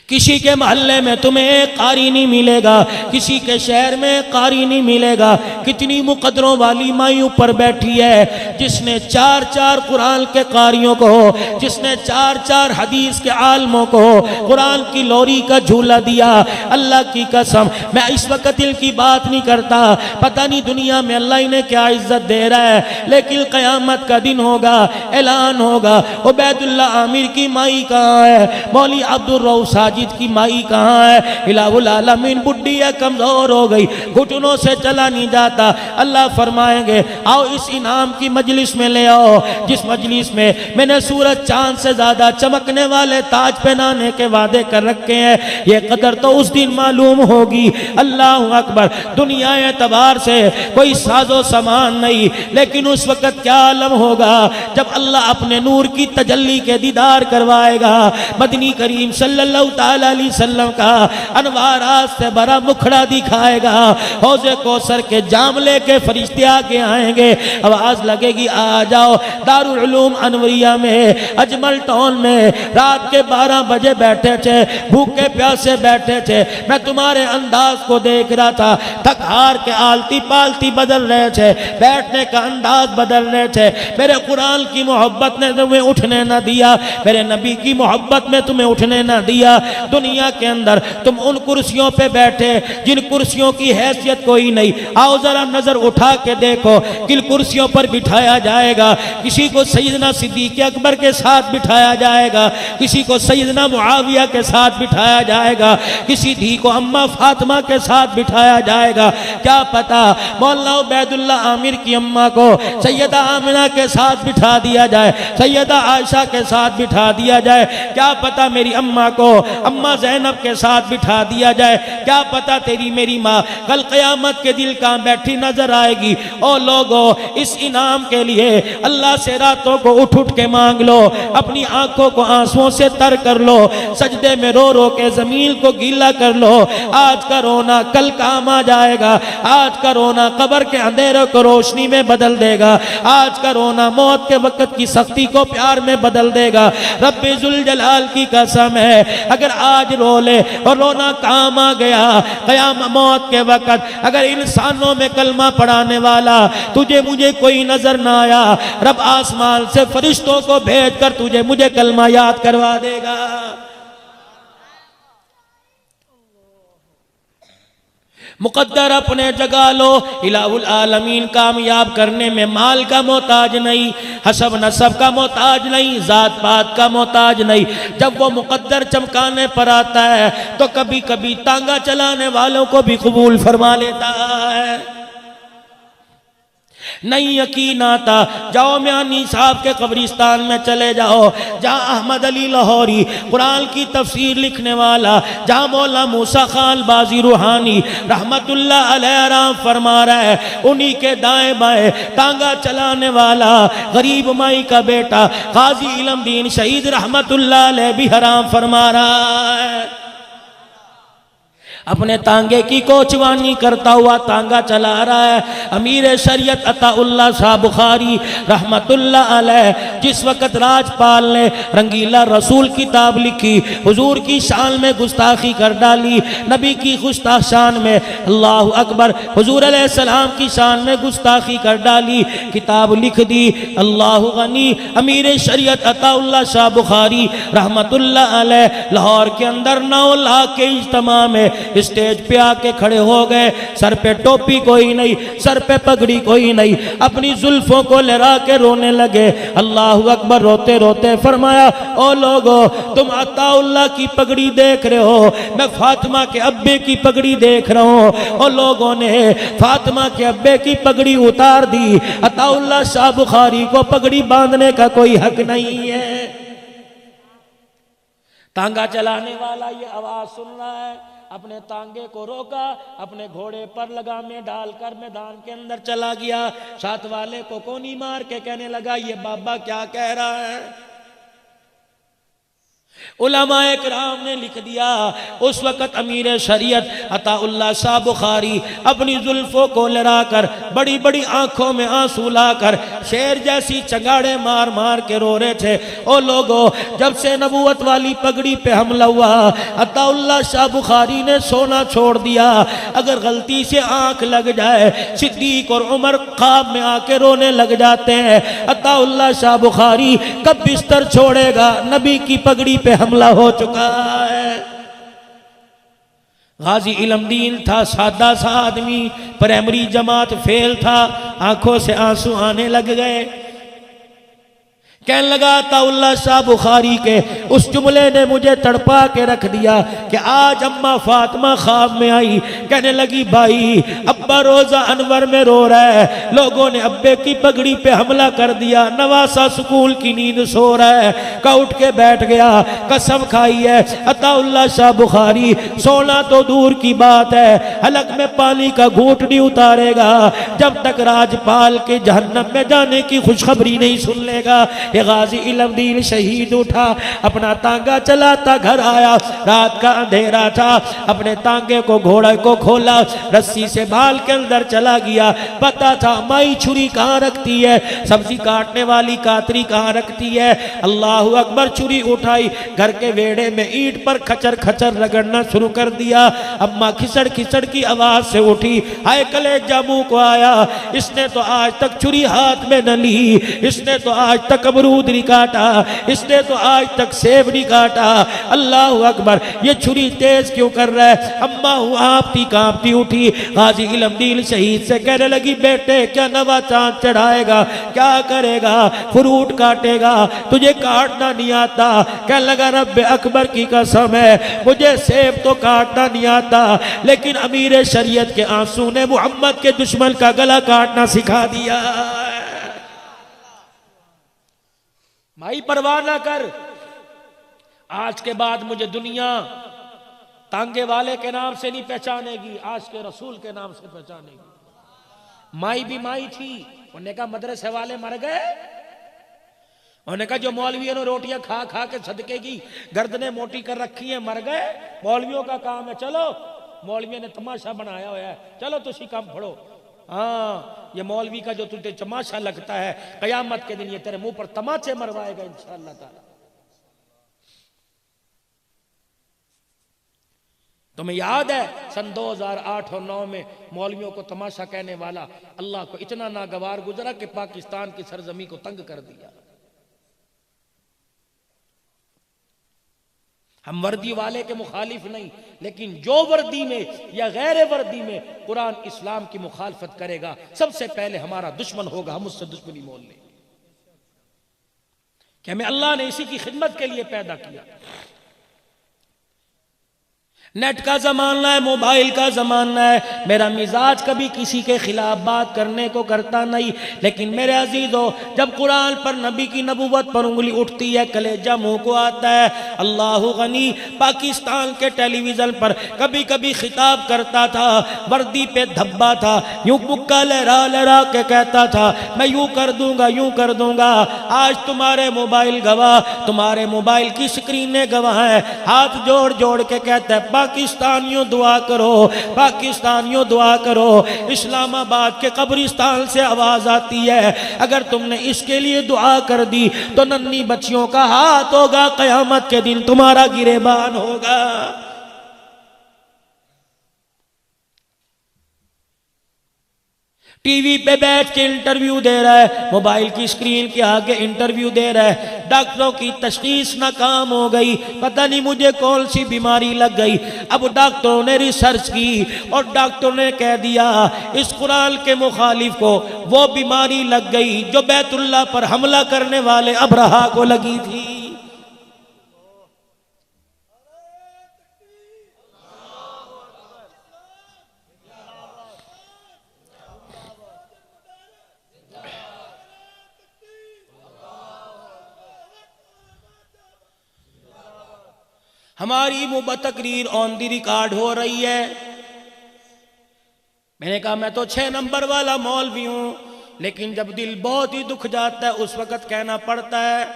किसी के मोहल्ले में तुम्हें एक कारी नहीं मिलेगा, किसी के शहर में कारी नहीं मिलेगा। कितनी मुकदरों वाली माई ऊपर बैठी है, जिसने चार चार कुरान के कारियों को, जिसने चार चार हदीस के आलमों को कुरान की लोरी का झूला दिया। अल्लाह की कसम, मैं इस वक्त दिल की बात नहीं करता, पता नहीं दुनिया में अल्लाह इन्हें क्या इज्जत दे रहा है, लेकिन क़यामत का दिन होगा, ऐलान होगा, उबैदुल्लाह आमिर की माई कहाँ है, मौली अब्दुल रऊफ साजिद की माई कहाँ है? इलाहुल आलमीन बुढ़ी है, कमजोर हो गई, घुटनों से चला नहीं जाता। अल्लाह फरमाएंगे आओ इस इनाम की मजलिस में ले आओ, जिस मजलिस में मैंने सूरज चांद से ज्यादा चमकने वाले ताज पहनाने के वादे कर रखे हैं। ये कदर तो उस दिन मालूम होगी। अल्लाह अकबर, दुनिया एतबार से कोई साजो सामान नहीं, लेकिन उस वक्त क्या आलम होगा जब अल्लाह अपने नूर की तजल्ली के दीदार करवाएगा। मदनी करीम सल्लल्लाहु ताला अलैहि वसल्लम का अनवारात से भरा मुखड़ा दिखाएगा। हौज़े कौसर के जाम लेके फरिश्ते आके आएंगे, आवाज लगेगी आ जाओ। दारुल उलूम अनवरिया में अजमल टाउन में रात के 12 बजे बैठे थे, भूखे प्यासे बैठे थे, मैं तुम्हारे अंदाज को देख रहा था। थक हार के आलती पालती बदल रहे थे, बैठने का अंदाज बदल रहे थे। मेरे कुरान की मोहब्बत ने तुम्हें उठने न दिया, मेरे नबी की मोहब्बत में तुम्हें उठने न दिया। दुनिया के अंदर तुम उन कुर्सियों पे बैठे जिन कुर्सियों की हैसियत कोई नहीं। आओ जरा नजर उठा के देखो किन कुर्सियों पर बिठाया जाएगा। किसी को सैयदना सिद्दीक़ अकबर के साथ बिठाया जाएगा, किसी को सैयदना मुआविया के साथ बिठाया जाएगा, किसी धी को अम्मा फातिमा के साथ बिठाया जाएगा। क्या पता मौलाना उबैदुल्ला आमिर की अम्मा को सैयदा आमिना के साथ बिठा दिया जाए, सैयदा आयशा के साथ बिठा दिया जाए। क्या पता मेरी अम्मा को अम्मा ज़ैनब के साथ बिठा दिया जाए। क्या पता तेरी मेरी माँ कल क़यामत के दिल कहाँ बैठी नजर आएगी। ओ लोगो, इस इनाम के लिए अल्लाह से रातों को उठ उठ के मांग लो, अपनी आंखों को आंसुओं से तर कर लो, सजदे में रो रो के जमीन को गीला कर लो। आज का रोना कल काम आ जाएगा, आज का रोना कब्र के अंधेरों को रोशनी में बदल देगा, आज का रोना मौत के वक्त की सख्ती को प्यार में बदल देगा। रब्बे जुल जलाल की कसम है, अगर आज रो ले और रोना काम आ गया क़याम मौत के वक्त, अगर इंसानों में कलमा पढ़ाने वाला तुझे मुझे कोई नजर ना आया, रब आसमान से फरिश्तों को भेज कर तुझे मुझे कलमा याद करवा देगा। मुकद्दर अपने जगह लो, इलाहुल आलमीन कामयाब करने में माल का मोहताज नहीं, हसब नसब का मोहताज नहीं, जात पात का मोहताज नहीं। जब वो मुकद्दर चमकाने पर आता है तो कभी कभी तांगा चलाने वालों को भी कबूल फरमा लेता है। नहीं यकीन आता, जाओ म्यानी साहब के कब्रिस्तान में चले जाओ, जहाँ अहमद अली लाहौरी कुरान की तफसीर लिखने वाला, जहाँ मौला मूसा खान बाजी रूहानी रहमतुल्लाह अलैह आराम फरमा रहा है, उन्हीं के दाएं बाएं तांगा चलाने वाला गरीब माई का बेटा काजी इलमदीन शहीद रहमतुल्लाह अलैह भी हराम फरमा रहा है। अपने तांगे की कोचवानी करता हुआ तांगा चला रहा है अमीर शरीयत अताउल्लाह शाह बुखारी रहमतुल्लाह अलैह। जिस वक़्त राजपाल ने रंगीला रसूल किताब लिखी, हुजूर की शान में गुस्ताखी कर डाली, नबी की गुस्ताख शान में अल्लाहु अकबर हुजूर अलैहिस्सलाम की शान में गुस्ताखी कर डाली, किताब लिख दी अल्लाहु गनी अमीर शरीयत अताउल्लाह शाह बुखारी रहमतुल्लाह अलैह। लाहौर के अंदर 9 लाख के इज्तिमा में स्टेज पे आके खड़े हो गए, सर पे टोपी कोई नहीं, सर पे पगड़ी कोई नहीं, अपनी जुल्फों को लहरा के रोने लगे। अल्लाहु अकबर। रोते रोते फरमाया, ओ लोगो तुम अताउल्लाह की पगड़ी देख रहे हो, मैं फातिमा के अब्बे की पगड़ी देख रहा हूँ। और लोगों ने फातिमा के अब्बे की पगड़ी उतार दी, अताउल्लाह शाह बुखारी को पगड़ी बांधने का कोई हक नहीं है। तांगा चलाने वाला ये आवाज सुन रहा है, अपने तांगे को रोका, अपने घोड़े पर लगामे डालकर मैदान के अंदर चला गया। साथ वाले को कोनी मार के कहने लगा, ये बाबा क्या कह रहा है। उलमाए किराम ने लिख दिया, उस वक़्त अमीर शरीयत अताउल्लाह शाह बुखारी अपनी जुल्फों को लहराकर बड़ी बड़ी आंखों में आंसू लाकर शेर जैसी चंगाड़े मार मार के रो रहे थे। ओ लोगों, जब से नबूवत वाली पगड़ी पे हमला हुआ, अताउल्लाह शाह बुखारी ने सोना छोड़ दिया। अगर गलती से आंख लग जाए, सिद्दीक और उमर ख्वाब में आके रोने लग जाते हैं। अताउल्लाह शाह बुखारी कब बिस्तर छोड़ेगा, नबी की पगड़ी पे हमला हो चुका है। गाजी इलमदीन था, सादा सा आदमी, प्राइमरी जमात फेल था, आंखों से आंसू आने लग गए। कहने लगा, अताउल्लाह शाह बुखारी के उस जुमले ने मुझे तड़पा के रख दिया कि आज अम्मा फातिमा ख्वाब में आई। कहने लगी, भाई अब्बा रोजा अनवर में रो रहा है, लोगों ने अब्बे की पगड़ी पे हमला कर दिया, नवासा स्कूल की नींद सो रहा है, का उठ के बैठ गया, कसम खाई है अताउल्लाह शाह बुखारी सोना तो दूर की बात है, हलक में पानी का घूंट नहीं उतारेगा जब तक राजपाल के जहन्नम में जाने की खुशखबरी नहीं सुन लेगा। ये गाजी इल्मदीन शहीद उठा, अपना तांगा चलाता घर आया, रात का अंधेरा था, अपने तांगे को घोड़े को खोला, रस्सी से बाल के अंदर चला गया। पता था माई छुरी कहाँ रखती है, सब्जी काटने वाली कातरी कहाँ रखती है। अल्लाह अकबर, छुरी उठाई, घर के वेड़े में ईंट पर खचर खचर रगड़ना शुरू कर दिया। अम्मा खिसड़ खिसड़ की आवाज से उठी, हाय कलेजा मुंह को आया, इसने तो आज तक छुरी हाथ में न ली, इसने तो आज तक अमरूद नहीं काटा, इसने तो आज तक सेब नहीं काटा। अल्लाह अकबर, ये छुरी तेज क्यों कर रहा है। अम्मा आपती कांपती उठी, गाजी इल्मदीन शहीद से कहने लगी, बेटे क्या नवा चांद चढ़ाएगा, क्या करेगा, फ्रूट काटेगा, तुझे काटना नहीं आता। क्या लगा, रब्बे अकबर की कसम है मुझे सेब तो काटना नहीं आता, लेकिन अमीर शरीयत के आंसू ने मोहम्मद के दुश्मन का गला काटना सिखा दिया। भाई परवाह ना कर, आज के बाद मुझे दुनिया तांगे वाले के नाम से नहीं पहचानेगी, आज के रसूल के नाम से पहचानेगी। माई भी माई थी, उन्होंने कहा मदरसे वाले मर गए, उन्होंने कहा जो मौलवियों ने रोटियां खा खा के सदके की गर्दनें मोटी कर रखी है मर गए, मौलवियों का काम है, चलो मौलवियों ने तमाशा बनाया हुआ है, चलो तुसी काम पढ़ो। हाँ, ये मौलवी का जो तुझे तमाशा लगता है, कयामत के दिन ये तेरे मुंह पर तमाचे मरवाएगा इंशाअल्लाह ताला। तुम्हें याद है सन 2008 और 9 में मौलवियों को तमाशा कहने वाला अल्लाह को इतना नागवार गुजरा कि पाकिस्तान की सरजमी को तंग कर दिया। हम वर्दी वाले के मुखालिफ नहीं, लेकिन जो वर्दी में या गैर वर्दी में कुरान इस्लाम की मुखालफत करेगा, सबसे पहले हमारा दुश्मन होगा, हम उससे दुश्मनी मोल लेंगे कि हमें अल्लाह ने इसी की खिदमत के लिए पैदा किया। नेट का जमाना है, मोबाइल का जमाना है, मेरा मिजाज कभी किसी के खिलाफ बात करने को करता नहीं, लेकिन मेरे अजीजों जब कुरान पर नबी की नबूवत पर उंगली उठती है कलेजा मुंह को आता है। अल्लाह गनी पाकिस्तान के टेलीविजन पर कभी कभी खिताब करता था, वर्दी पे धब्बा था, यूं मुक्का लहरा लहरा के कहता था मैं यूं कर दूंगा यूं कर दूंगा। आज तुम्हारे मोबाइल गवाह, तुम्हारे मोबाइल की स्क्रीनें गवाह है, हाथ जोड़ जोड़ के कहता है पाकिस्तानियों दुआ करो, पाकिस्तानियों दुआ करो। इस्लामाबाद के कब्रिस्तान से आवाज आती है, अगर तुमने इसके लिए दुआ कर दी तो नन्ही बच्चियों का हाथ होगा, कयामत के दिन तुम्हारा गिरेबान होगा। टीवी पे बैठ के इंटरव्यू दे रहा है, मोबाइल की स्क्रीन के आगे इंटरव्यू दे रहा है, डॉक्टरों की तशखीस नाकाम हो गई, पता नहीं मुझे कौन सी बीमारी लग गई। अब डॉक्टरों ने रिसर्च की और डॉक्टरों ने कह दिया इस कुरान के मुखालिफ को वो बीमारी लग गई जो बैतुल्लाह पर हमला करने वाले अबरहा को लगी थी। हमारी तकरीर ऑन दी रिकॉर्ड हो रही है। मैंने कहा मैं तो 6 नंबर वाला मौलवी हूं, लेकिन जब दिल बहुत ही दुख जाता है उस वक्त कहना पड़ता है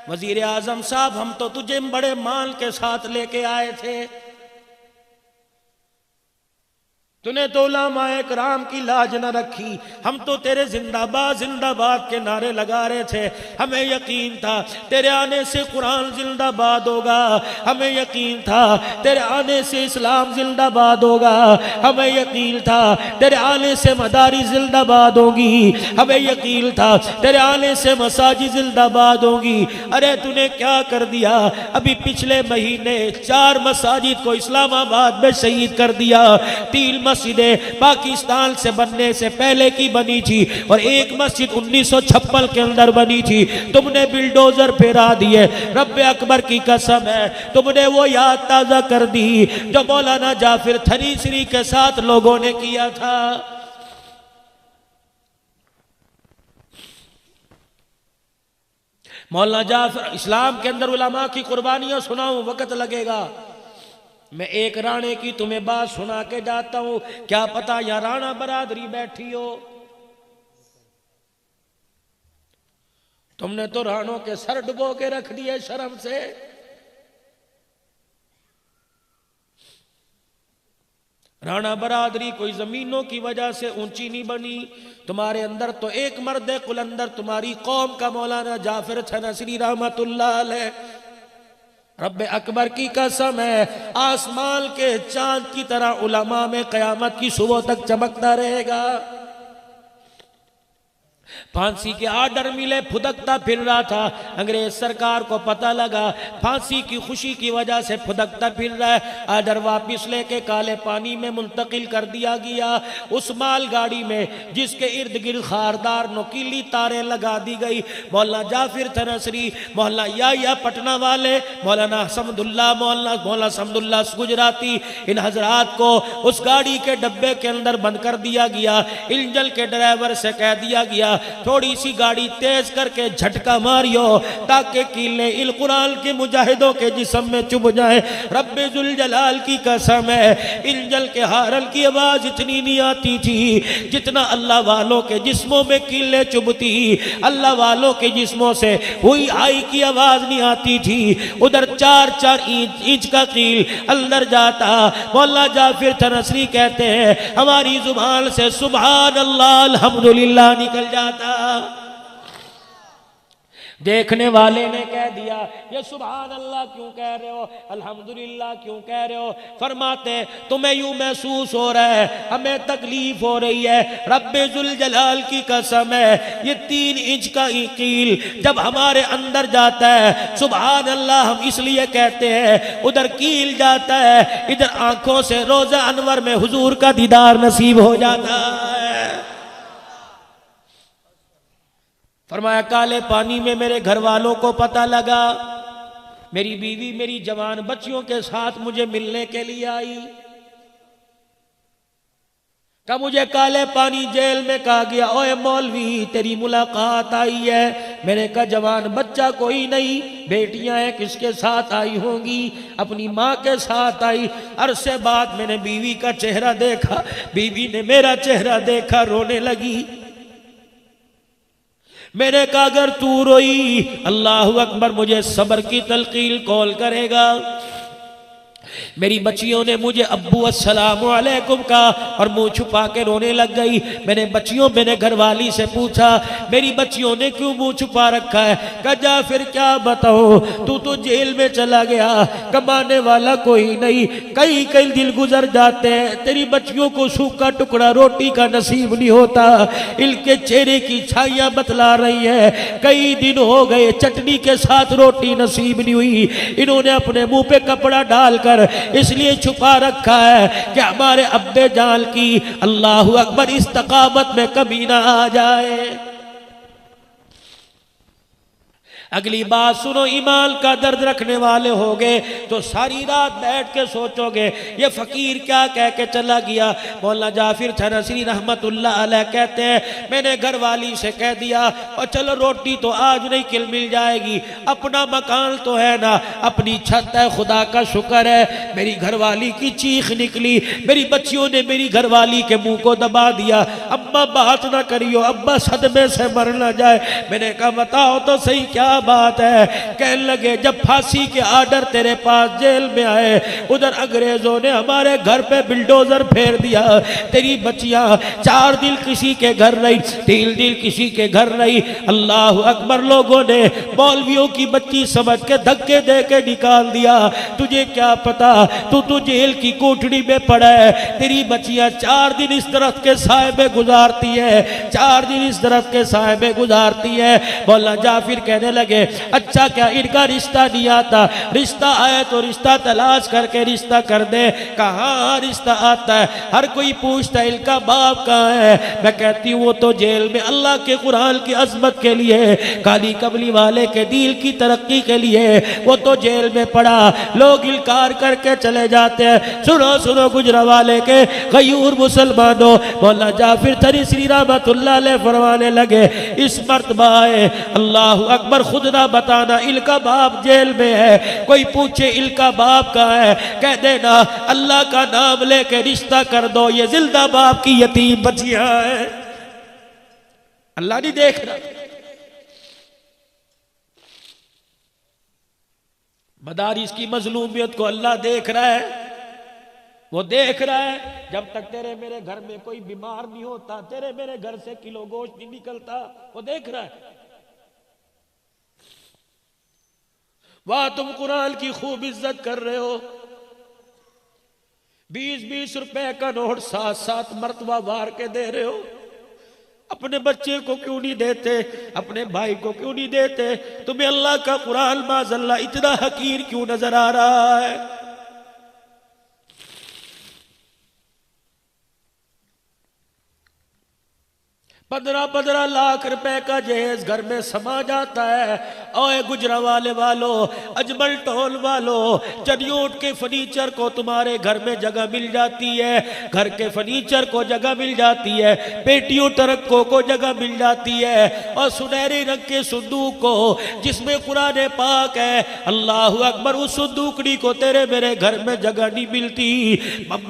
वजीर आजम साहब हम तो तुझे बड़े मान के साथ लेके आए थे, तूने तो उलमाए कराम की लाज न रखी, हम तो तेरे जिंदाबाद जिंदाबाद के नारे लगा रहे थे, हमें यकीन था तेरे आने से कुरान जिंदाबाद होगा, हमें यकीन था तेरे आने से इस्लाम जिंदाबाद होगा, हमें यकीन था तेरे आने से मदारी जिंदाबाद होगी, हमें यकीन था तेरे आने से मसाजिद जिंदाबाद होगी। अरे तूने क्या कर दिया, अभी पिछले महीने 4 मसाजिद को इस्लामाबाद में शहीद कर दिया, 3 मस्जिदें पाकिस्तान से बनने से पहले की बनी थी और एक मस्जिद 1956 के अंदर बनी थी, तुमने बिल्डोजर फेरा दिए। रब्बे अकबर की कसम है तुमने वो याद ताजा कर दी जो मौलाना जाफिर थनीसरी के साथ लोगों ने किया था। मौलाना जाफिर इस्लाम के अंदर उलमा की कुर्बानियां सुनाऊं वक्त लगेगा। मैं एक राणे की तुम्हें बात सुना के जाता हूं, क्या पता या राणा बरादरी बैठी हो। तुमने तो रानों के सर डुबो के रख दिए शर्म से। राणा बरादरी कोई जमीनों की वजह से ऊंची नहीं बनी, तुम्हारे अंदर तो एक मर्द कुलंदर तुम्हारी कौम का मौलाना जाफर थनसरी रहमतुल्लाह अलैह। रब्बे अकबर की कसम है, आसमान के चांद की तरह उलमा में कयामत की सुबह तक चमकता रहेगा। फांसी के आर्डर मिले, फुदकता फिर रहा था। अंग्रेज सरकार को पता लगा फांसी की खुशी की वजह से फुदकता फिर रहा है। आर्डर वापिस लेके काले पानी में मुंतकिल कर दिया गया। उस मालगाड़ी में जिसके इर्द गिर्द खारदार नुकीली तारें लगा दी गई। मौलाना जाफिर थनसरी, मौलाना या पटना वाले, मौलाना समदुल्ला, मौलाना समदुल्ला गुजराती, इन हजरात को उस गाड़ी के डब्बे के अंदर बंद कर दिया गया। इंजन के ड्राइवर से कह दिया गया थोड़ी सी गाड़ी तेज करके झटका मारियो ताकि कीले इल कुरान के मुजाहिदों के जिस्म में चुभ जाए। रब्बे जुल जलाल की कसम है, इंजन के हारन की आवाज इतनी नहीं आती थी जितना अल्लाह वालों के जिस्मों में कीले चुभती। अल्लाह वालों के जिस्मों से हुई आई की आवाज नहीं आती थी। उधर 4-4 इंच का कील अंदर जाता। मौला जाफिर थनसरी कहते हैं हमारी जुबान से सुभान अल्लाह अल्हम्दुलिल्लाह निकल जाता। देखने वाले ने कह दिया ये सुभान अल्लाह क्यों कह रहे हो, अल्हम्दुलिल्लाह क्यों कह रहे हो? फरमाते तुम्हें यूं महसूस हो रहा है, हमें तकलीफ हो रही है। रब्बे जुल जलाल की कसम है, ये 3 इंच का कील जब हमारे अंदर जाता है सुभान अल्लाह हम इसलिए कहते हैं। उधर कील जाता है, इधर आंखों से रोजा अनवर में हुजूर का दीदार नसीब हो जाता है। फरमाया काले पानी में मेरे घर वालों को पता लगा, मेरी बीवी मेरी जवान बच्चियों के साथ मुझे मिलने के लिए आई। का मुझे काले पानी जेल में कहा गया ओए मौलवी तेरी मुलाकात आई है। मैंने कहा जवान बच्चा कोई नहीं, बेटियां हैं किसके साथ आई होंगी? अपनी माँ के साथ आई। अरसे बाद मैंने बीवी का चेहरा देखा, बीवी ने मेरा चेहरा देखा, रोने लगी। मैंने कहा अगर तू रोई अल्लाहु अकबर मुझे सब्र की तलकील कौल करेगा। मेरी बच्चियों ने मुझे अब्बू अस्सलामु अलैकुम कहा और मुंह छुपा के रोने लग गई। मैंने घरवाली से पूछा मेरी बच्चियों ने क्यों मुंह छुपा रखा है? कहा जा फिर क्या बताओ, तू तो जेल में चला गया, कमाने वाला कोई नहीं, कई कई दिल गुजर जाते हैं, तेरी बच्चियों को सूखा टुकड़ा रोटी का नसीब नहीं होता। इनके चेहरे की छाइयां बतला रही है कई दिन हो गए चटनी के साथ रोटी नसीब नहीं हुई। इन्होंने अपने मुंह पे कपड़ा डालकर इसलिए छुपा रखा है कि हमारे अब्बे जान की अल्लाहु अकबर इस्तकामत में कमी ना आ जाए। अगली बात सुनो, ईमान का दर्द रखने वाले होगे तो सारी रात बैठ के सोचोगे ये फकीर क्या कह के चला गया। मौलाना जाफिर थनसरी रहमतुल्लाह अलैह कहते हैं मैंने घरवाली से कह दिया और चलो रोटी तो आज नहीं किल मिल जाएगी, अपना मकान तो है ना, अपनी छत है, खुदा का शुक्र है। मेरी घरवाली की चीख निकली, मेरी बच्चियों ने मेरी घरवाली के मुंह को दबा दिया, अम्मा बात ना करियो, अब्बा सदमे से मर ना जाए। मैंने कहा बताओ तो सही क्या बात है? कहने लगे जब फांसी के आर्डर तेरे पास जेल में आए उधर अंग्रेजों ने हमारे घर पे बिल्डोजर फेर दिया, तेरी बच्चियां 4 दिन किसी के घर रही, 3 दिन किसी के घर रही। अल्लाह अकबर, लोगों ने मौलवियों की बच्ची समझ के धक्के दे के निकाल दिया। तुझे क्या पता, तू जेल की कोठड़ी में पड़ा है, तेरी बच्चियां 4 दिन इस दरख्त के साए में गुजारती है, 4 दिन इस दरख्त के साए में गुजारती है। मौलाना जाफिर कहने लगे अच्छा क्या इनका रिश्ता नहीं आता? रिश्ता आए तो रिश्ता तलाश करके रिश्ता कर दे। कहाँ रिश्ता आता है? हर कोई पूछता है इनका बाप कहाँ है? मैं कहती हूँ वो तो जेल में अल्लाह के कुरान की अजमत के लिए, काली कबली वाले के दिल की तरक्की के लिए वो तो जेल में पड़ा। लोग इनकार करके चले जाते हैं। सुनो सुनो गुजरावाले के गयूर मुसलमानों, मौलाना जाफिर थनसरी रहमतुल्लाह अलैह फरमाने लगे इस मर्तबा है अल्लाह अकबर खुद ना बताना इनका बाप जेल में है, कोई पूछे इनका बाप कहाँ है, कह देना अल्लाह का नाम लेके रिश्ता कर दो, ये जिंदा बाप की यतीम बच्चियां हैं। अल्लाह नहीं देख रहा। मदारिस की मजलूमियत को अल्लाह देख रहा है, वो देख रहा है। जब तक तेरे मेरे घर में कोई बीमार नहीं होता, तेरे मेरे घर से किलो गोश्त नहीं निकलता, वो देख रहा है। वाह, तुम कुरान की खूब इज्जत कर रहे हो। 20-20 रुपए का नोट 7-7 मरतबा वार के दे रहे हो। अपने बच्चे को क्यों नहीं देते, अपने भाई को क्यों नहीं देते? तुम्हें अल्लाह का कुरान माज़अल्लाह इतना हकीर क्यों नजर आ रहा है? 15-15 लाख रुपए का जहेज घर में समा जाता है। ओए गुजरावाले वालों, अजमल टोल वालों, चनियोट के फर्नीचर को तुम्हारे घर में जगह मिल जाती है, घर के फर्नीचर को जगह मिल जाती है, पेटियों टरकों को जगह मिल जाती है, और सुनहरे रंग के संदूक को जिसमें कुरान पाक है, अल्लाह अकबर, उस संदूकड़ी को तेरे मेरे घर में जगह नहीं मिलती।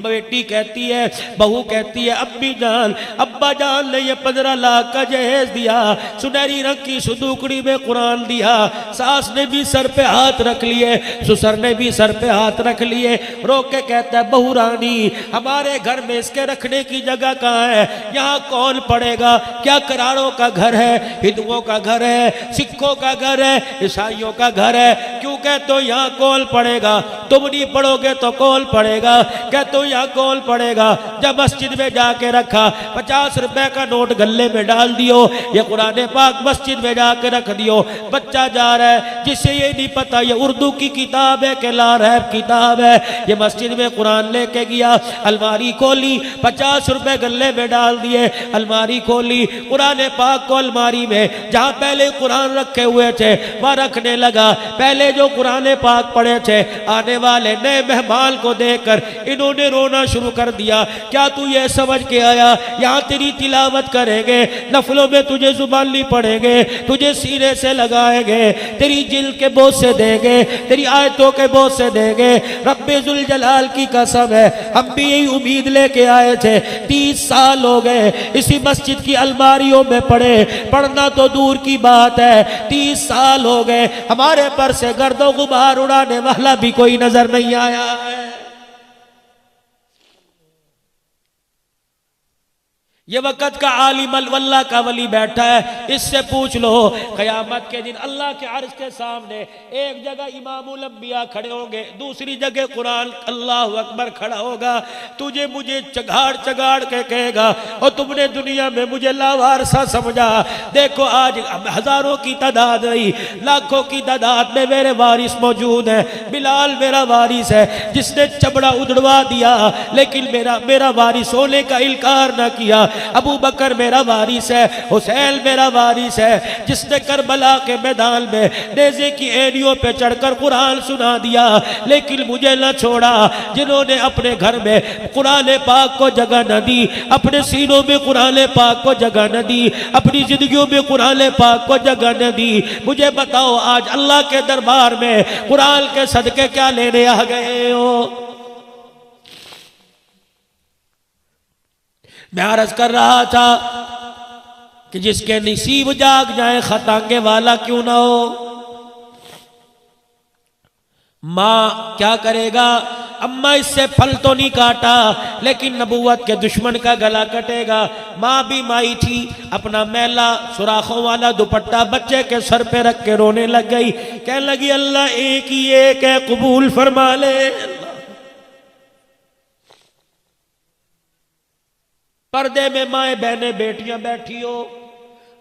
बेटी कहती है, बहू कहती है, अम्मी जान अब्बा जान ने ये 15 लाख का जहेज दिया, सुनहरी रंग की संदूकड़ी में कुरान दिया। सास ने भी सर पे हाथ रख लिए, ससुर ने भी सर पे हाथ रख लिए। रो के कहता है, बहू रानी हमारे घर में इसके रखने की जगह कहाँ है? यहाँ कौन पड़ेगा? क्या करारों का घर है, हिंदुओं का घर है, सिखों का घर है, ईसाइयों का घर है? क्यों कहते हो यहाँ कौन पड़ेगा? तुम नहीं पढ़ोगे तो कौन पड़ेगा? कहते हो यहाँ कौन पड़ेगा? जब मस्जिद में जाके रखा, 50 रुपए का नोट गले में डाल दियो, ये कुरान पाक मस्जिद में जाके रख दियो। बच्चा जा रहा है, जिसे ये नहीं पता ये उर्दू की किताब है कि लारैब किताब है, ये मस्जिद में कुरान लेके गया, अलमारी खोली, 50 रुपए गले में डाल दिए, अलमारी खोली, कुरान पाक को अलमारी में जहां पहले कुरान रखे हुए थे वहां रखने लगा। पहले जो कुरान पाक पढ़े थे, आने वाले नए मेहमान को देखकर इन्होंने रोना शुरू कर दिया। क्या तू ये समझ के आया यहाँ तेरी तिलावत करेंगे, नफलों में तुझे जुबान नहीं पढ़ेंगे, तुझे सीने से लगाएंगे, तेरी जिल के बोझ से देंगे, तेरी आयतों के बोझ से देंगे। रब्बे जुल जलाल की कसम है, हम भी यही उम्मीद लेके आए थे। 30 साल हो गए इसी मस्जिद की अलमारियों में पड़े, पढ़ना तो दूर की बात है, 30 साल हो गए हमारे पर से गर्दो गुबार उड़ाने वाला भी कोई नजर नहीं आया है। ये वक़्त का आलिम अल्लाह का वली बैठा है, इससे पूछ लो क़यामत के दिन अल्लाह के अर्श के सामने एक जगह इमामुल अंबिया खड़े होंगे, दूसरी जगह कुरान अल्लाह अकबर खड़ा होगा। तुझे मुझे चगाड़ चगाड़ के कहेगा, और तुमने दुनिया में मुझे लावारसा समझा। देखो आज हजारों की तादाद नहीं, लाखों की तादाद में मेरे वारिस मौजूद है। बिलाल मेरा वारिस है, जिसने चबड़ा उधड़वा दिया लेकिन मेरा वारिस होने का इनकार न किया। अबू बकर मेरा वारिस है, हुसैन मेरा वारिस है, जिसने करबला के मैदान में नेज़े की एड़ियों पे चढ़कर कुरान सुना दिया लेकिन मुझे न छोड़ा। जिन्होंने अपने घर में कुरान पाक को जगह न दी, अपने सीनों में कुरान पाक को जगह न दी, अपनी जिंदगियों में कुरान पाक को जगह न दी, मुझे बताओ आज अल्लाह के दरबार में कुरान के सदके क्या लेने आ गए हो? मैं अर्ज कर रहा था कि जिसके नसीब जाग जाए खतांगे वाला क्यों ना हो। माँ क्या करेगा? अम्मा इससे फल तो नहीं काटा लेकिन नबूवत के दुश्मन का गला कटेगा। माँ भी माई थी, अपना मैला सुराखों वाला दुपट्टा बच्चे के सर पे रख के रोने लग गई, कहने लगी अल्लाह एक ही एक है, कबूल फरमा ले। पर्दे में माए बहने बेटियां बैठी हो,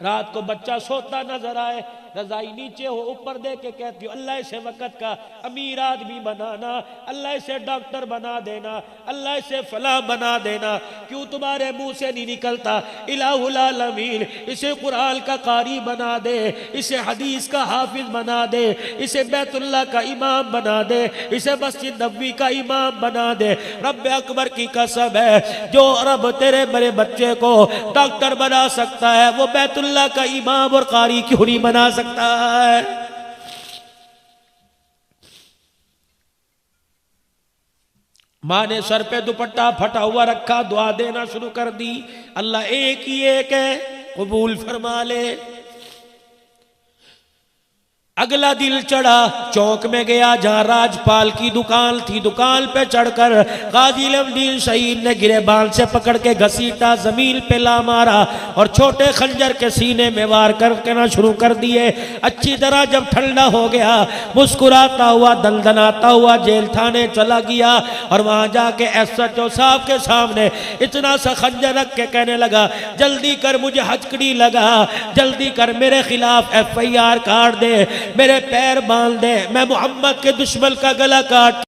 रात को बच्चा सोता नजर आए, रजाई नीचे हो, ऊपर दे के कहती हो अल्लाह से वक़्त का अमीर आदमी बनाना, अल्लाह से डॉक्टर बना देना, अल्लाह से फला बना देना। क्यों तुम्हारे मुंह से नहीं निकलता इलाहुल आलमीन इसे कुरान का कारी बना दे, इसे हदीस का हाफिज बना दे, इसे बैतुल्लाह का इमाम बना दे, इसे मस्जिद नबवी का इमाम बना दे। रब अकबर की कसम है, जो रब तेरे बड़े बच्चे को डॉक्टर बना सकता है वो बैतुल्लाह का इमाम और कारी क्यों नहीं बना सकता है? माँ ने सर पे दुपट्टा फटा हुआ रखा, दुआ देना शुरू कर दी, अल्लाह एक ही एक है, कबूल फरमा ले। अगला दिल चढ़ा, चौक में गया जहाँ राजपाल की दुकान थी। दुकान पे चढ़कर गाजी इल्मुद्दीन शहीद ने गिरेबान से पकड़ के घसीटा, जमीन पे ला मारा और छोटे खंजर के सीने में वार करना शुरू कर दिए। अच्छी तरह जब ठंडा हो गया, मुस्कुराता हुआ दंदनाता हुआ जेल थाने चला गया और वहाँ जाके SHO साहब के सामने इतना सा खंजर रख के कहने लगा, जल्दी कर मुझे हथकड़ी लगा, जल्दी कर मेरे खिलाफ FIR काट दे, मेरे पैर बांध दे, मैं मोहम्मद के दुश्मन का गला काट।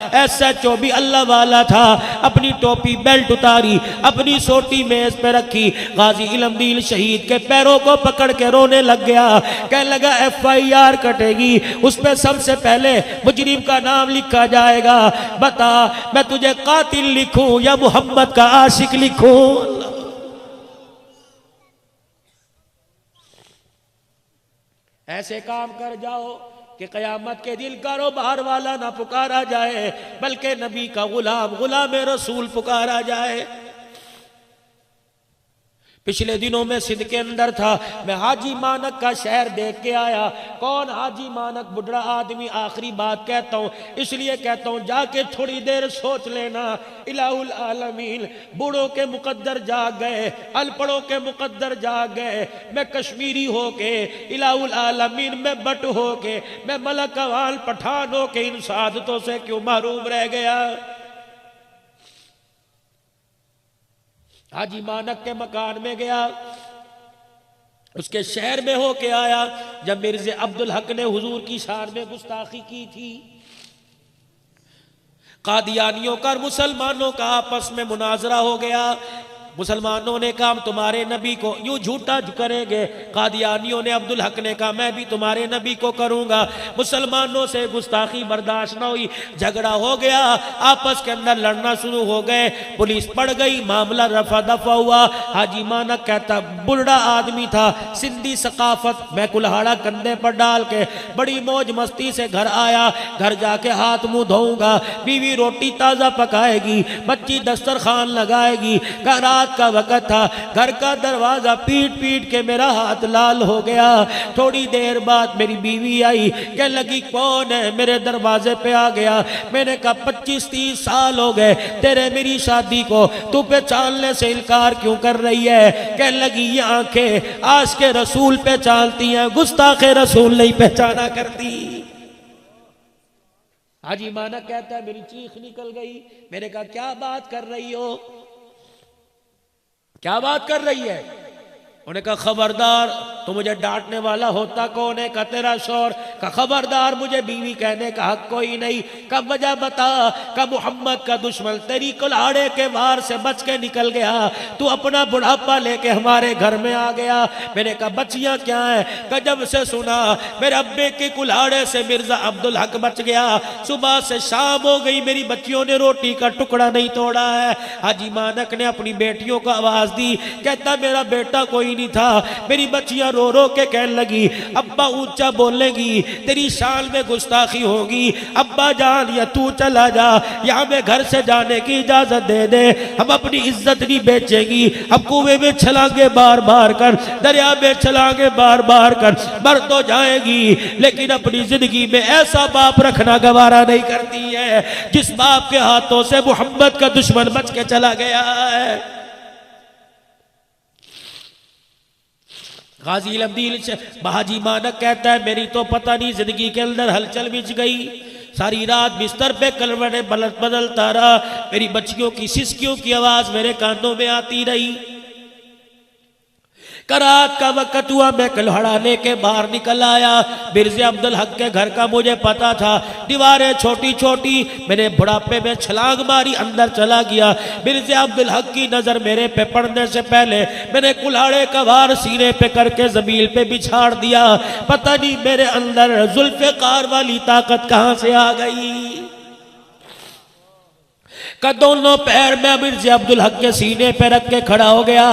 SHO भी अल्लाह वाला था, अपनी टोपी बेल्ट उतारी, अपनी सोटी मेज पे रखी, गाजी इल्मुद्दीन शहीद के पैरों को पकड़ के रोने लग गया। कहने लगा FIR कटेगी, उस पर सबसे पहले मुजरिम का नाम लिखा जाएगा, बता मैं तुझे कातिल लिखूं या मोहम्मद का आशिक लिखूं। ऐसे काम कर जाओ कि क़यामत के दिन कारोबार वाला ना पुकारा जाए, बल्कि नबी का गुलाम, गुलाम रसूल पुकारा जाए। पिछले दिनों में सिंध के अंदर था, मैं हाजी मानक का शहर देख के आया। कौन हाजी मानक? बुढ़ा आदमी। आखिरी बात कहता हूँ, इसलिए कहता हूँ जाके थोड़ी देर सोच लेना। इलाहुल आलमीन, बूढ़ों के मुकद्दर जाग गए, अनपढ़ों के मुकद्दर जाग गए। मैं कश्मीरी होके, इलाहुल आलमीन में बट होके, मैं मलक अवाल पठान होके इन सादतों से क्यों महरूम रह गया? हाजी मानक के मकान में गया, उसके शहर में होके आया जब मिर्ज़ा अब्दुल हक ने हुजूर की शान में गुस्ताखी की थी। कादियानियों का और मुसलमानों का आपस में मुनाजरा हो गया। मुसलमानों ने कहा हम तुम्हारे नबी को यूं झूठा करेंगे, कादियानियों ने, अब्दुल हक ने कहा मैं भी तुम्हारे नबी को करूंगा। मुसलमानों से गुस्ताखी बर्दाश्त न हुई, झगड़ा हो गया, आपस के अंदर लड़ना शुरू हो गए, पुलिस पड़ गई, मामला रफा दफा हुआ। हाजी मानक कहता बुढ़ा आदमी था, सिंधी सकाफत, मैं कुल्हाड़ा कंधे पर डाल के बड़ी मौज मस्ती से घर आया। घर जाके हाथ मुंह धोऊंगा, बीवी रोटी ताज़ा पकाएगी, बच्ची दस्तरखान लगाएगी। रात का वक़्त था, घर का दरवाजा पीट पीट के मेरा हाथ लाल हो गया। थोड़ी देर बाद मेरी बीवी आई, कहने लगी कौन है? मेरे दरवाजे पे आ गया। मैंने कहा 25-30 साल हो गए तेरे मेरी शादी को, तू पहचानने से इनकार क्यों कर रही है? कहने लगी ये आंखें आज के रसूल पहचानती हैं, गुस्ताखे रसूल नहीं पहचाना करती। हाजी मानक कहता है मेरी चीख निकल गई। मैंने कहा क्या बात कर रही हो, क्या बात कर रही है? उन्होंने कहा खबरदार, तो मुझे डांटने वाला होता कौन है? का तेरा शौहर। का खबरदार, मुझे बीवी कहने का हक कोई नहीं। कब वजह बता? का मोहम्मद का दुश्मन तेरी कुल्हाड़े के वार से बच के निकल गया, तू अपना बुढ़ापा लेके हमारे घर में आ गया। मैंने कहा बच्चियां क्या है? का जब से सुना मेरे अब्बे के कुल्हाड़े से मिर्जा अब्दुल हक बच गया, सुबह से शाम हो गई, मेरी बच्चियों ने रोटी का टुकड़ा नहीं तोड़ा है। हाजी मानक ने अपनी बेटियों को आवाज दी, कहता मेरा बेटा कोई नहीं था। मेरी बच्चियां रो रो के कहने लगी अब्बा ऊंचा बोलेगी, तेरी शान में गुस्ताखी होगी, अब्बा जान या तू चला जा, या हमें घर से जाने की इजाजत दे दे, हम अपनी इज्जत नहीं बेचेंगी। अब कुएं में छलांगे बार बार कर, दरिया में छलांगे बार बार कर, मर तो जाएगी लेकिन अपनी जिंदगी में ऐसा बाप रखना गवारा नहीं करती है जिस बाप के हाथों से मोहम्मद का दुश्मन बच के चला गया है। गाजी इल्मुद्दीन हाजी मानक कहता है मेरी तो पता नहीं जिंदगी के अंदर हलचल बिछ गई। सारी रात बिस्तर पे कलवटें बदलता रहा, मेरी बच्चियों की सिसकियों की आवाज मेरे कानों में आती रही। करात का वक़्त हुआ, मैं कुल्हाड़ा लेके बाहर निकल आया। मिर्ज़ा अब्दुल हक के घर का मुझे पता था, दीवारें छोटी छोटी, मैंने बुढ़ापे में छलांग मारी, अंदर चला गया। मिर्ज़ा अब्दुल हक की नज़र मेरे पे पड़ने से पहले मैंने कुल्हाड़े का वार सीने पे करके ज़मीन पे बिछाड़ दिया। पता नहीं मेरे अंदर जुल्फ़े कार वाली ताकत कहाँ से आ गई। का दोनों पैर में मिर्ज़ा अब्दुल हक के सीने पे रख के खड़ा हो गया।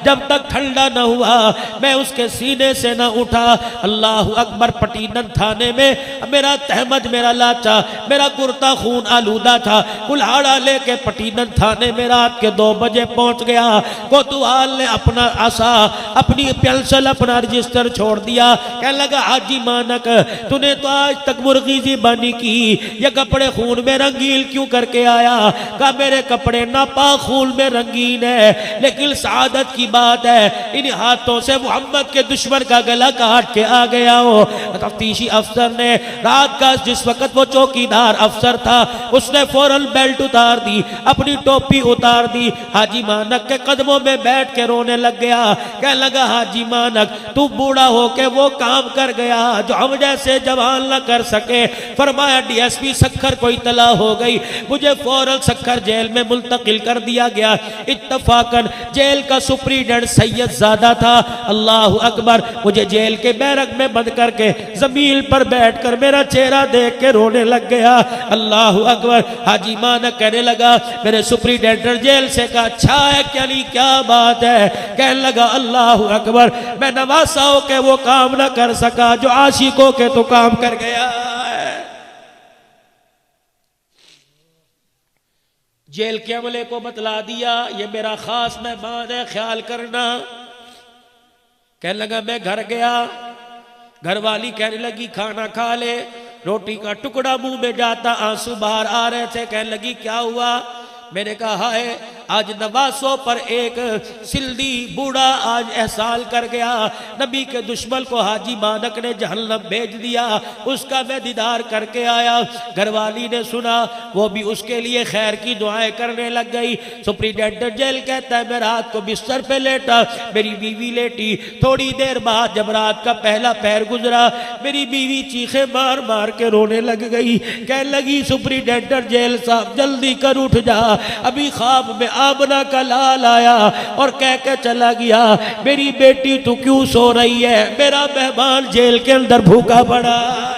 जब तक ठंडा न हुआ मैं उसके सीने से न उठा। अल्लाह अकबर। पटीनन थाने में मेरा तहमद, मेरा लाचा, मेरा कुर्ता खून आलूदा था। कुल्हाड़ा लेके पटीनन थाने में रात के 2 बजे पहुंच गया। कोतवाल ने अपना आसा, अपनी पेंसिल, अपना रजिस्टर छोड़ दिया। कहने लगा हाजी मानक, तूने तो आज तक मुर्गी ज़बानी की, ये कपड़े खून में रंगीन क्यों करके आया? का मेरे कपड़े नापाक खून में रंगीन है, लेकिन सादत की बात है इन हाथों से मोहम्मद के दुश्मन का गला काट के आ गया हो। तफ्तीशी अफसर ने रात का, जिस वक्त वो चौकीदार अफसर था, उसने फौरन बेल्ट उतार दी, अपनी टोपी उतार दी, हाजी मानक के कदमों में बैठ के रोने लग गया। कहने लगा हाजी मानक, तू बूढ़ा होके वो काम कर गया जो हम जैसे जवान न कर सके। फरमाया डीएसपी सक्खर को इतला हो गई, मुझे फौरन सक्खर जेल में मुंतकिल कर दिया गया। इत्तफाकन जेल का सुप्रीडेंट सैयद ज़ादा था। अल्लाह अकबर। मुझे जेल के बैरक में बंद करके जमीन पर बैठकर मेरा चेहरा देख के रोने लग गया। अल्लाह अकबर। हाजी मानक कहने लगा, मेरे सुप्रीडेंट जेल से कहा, अच्छा है क्या नहीं, क्या बात है? कहने लगा अल्लाह अकबर, मैं नवासा हो के वो काम ना कर सका जो आशिकों के तो काम कर गया है। जेल के अमले को बतला दिया, ये मेरा खास मेहमान है, ख्याल करना। कहने लगा मैं घर गया, घर वाली कहने लगी खाना खा ले। रोटी का टुकड़ा मुंह में जाता, आंसू बाहर आ रहे थे। कहने लगी क्या हुआ? मैंने कहा है आज नवासों पर एक सिल्दी बूढ़ा आज एहसान कर गया, नबी के दुश्मन को हाजी मानक ने जहन्नम भेज दिया, उसका मैं दीदार करके आया। घरवाली ने सुना, वो भी उसके लिए खैर की दुआएं करने लग गई। सुप्रीडेंट जेल कहता है मैं रात को बिस्तर पे लेटा, मेरी बीवी लेटी। थोड़ी देर बाद जब रात का पहला पैर गुजरा, मेरी बीवी चीखे मार मार के रोने लग गई। कहने लगी सुप्रीडेंट जेल साहब जल्दी कर उठ जा, अभी ख्वाब में आमना का लाल आया और कह के चला गया, मेरी बेटी तू क्यों सो रही है, मेरा मेहमान जेल के अंदर भूखा पड़ा है।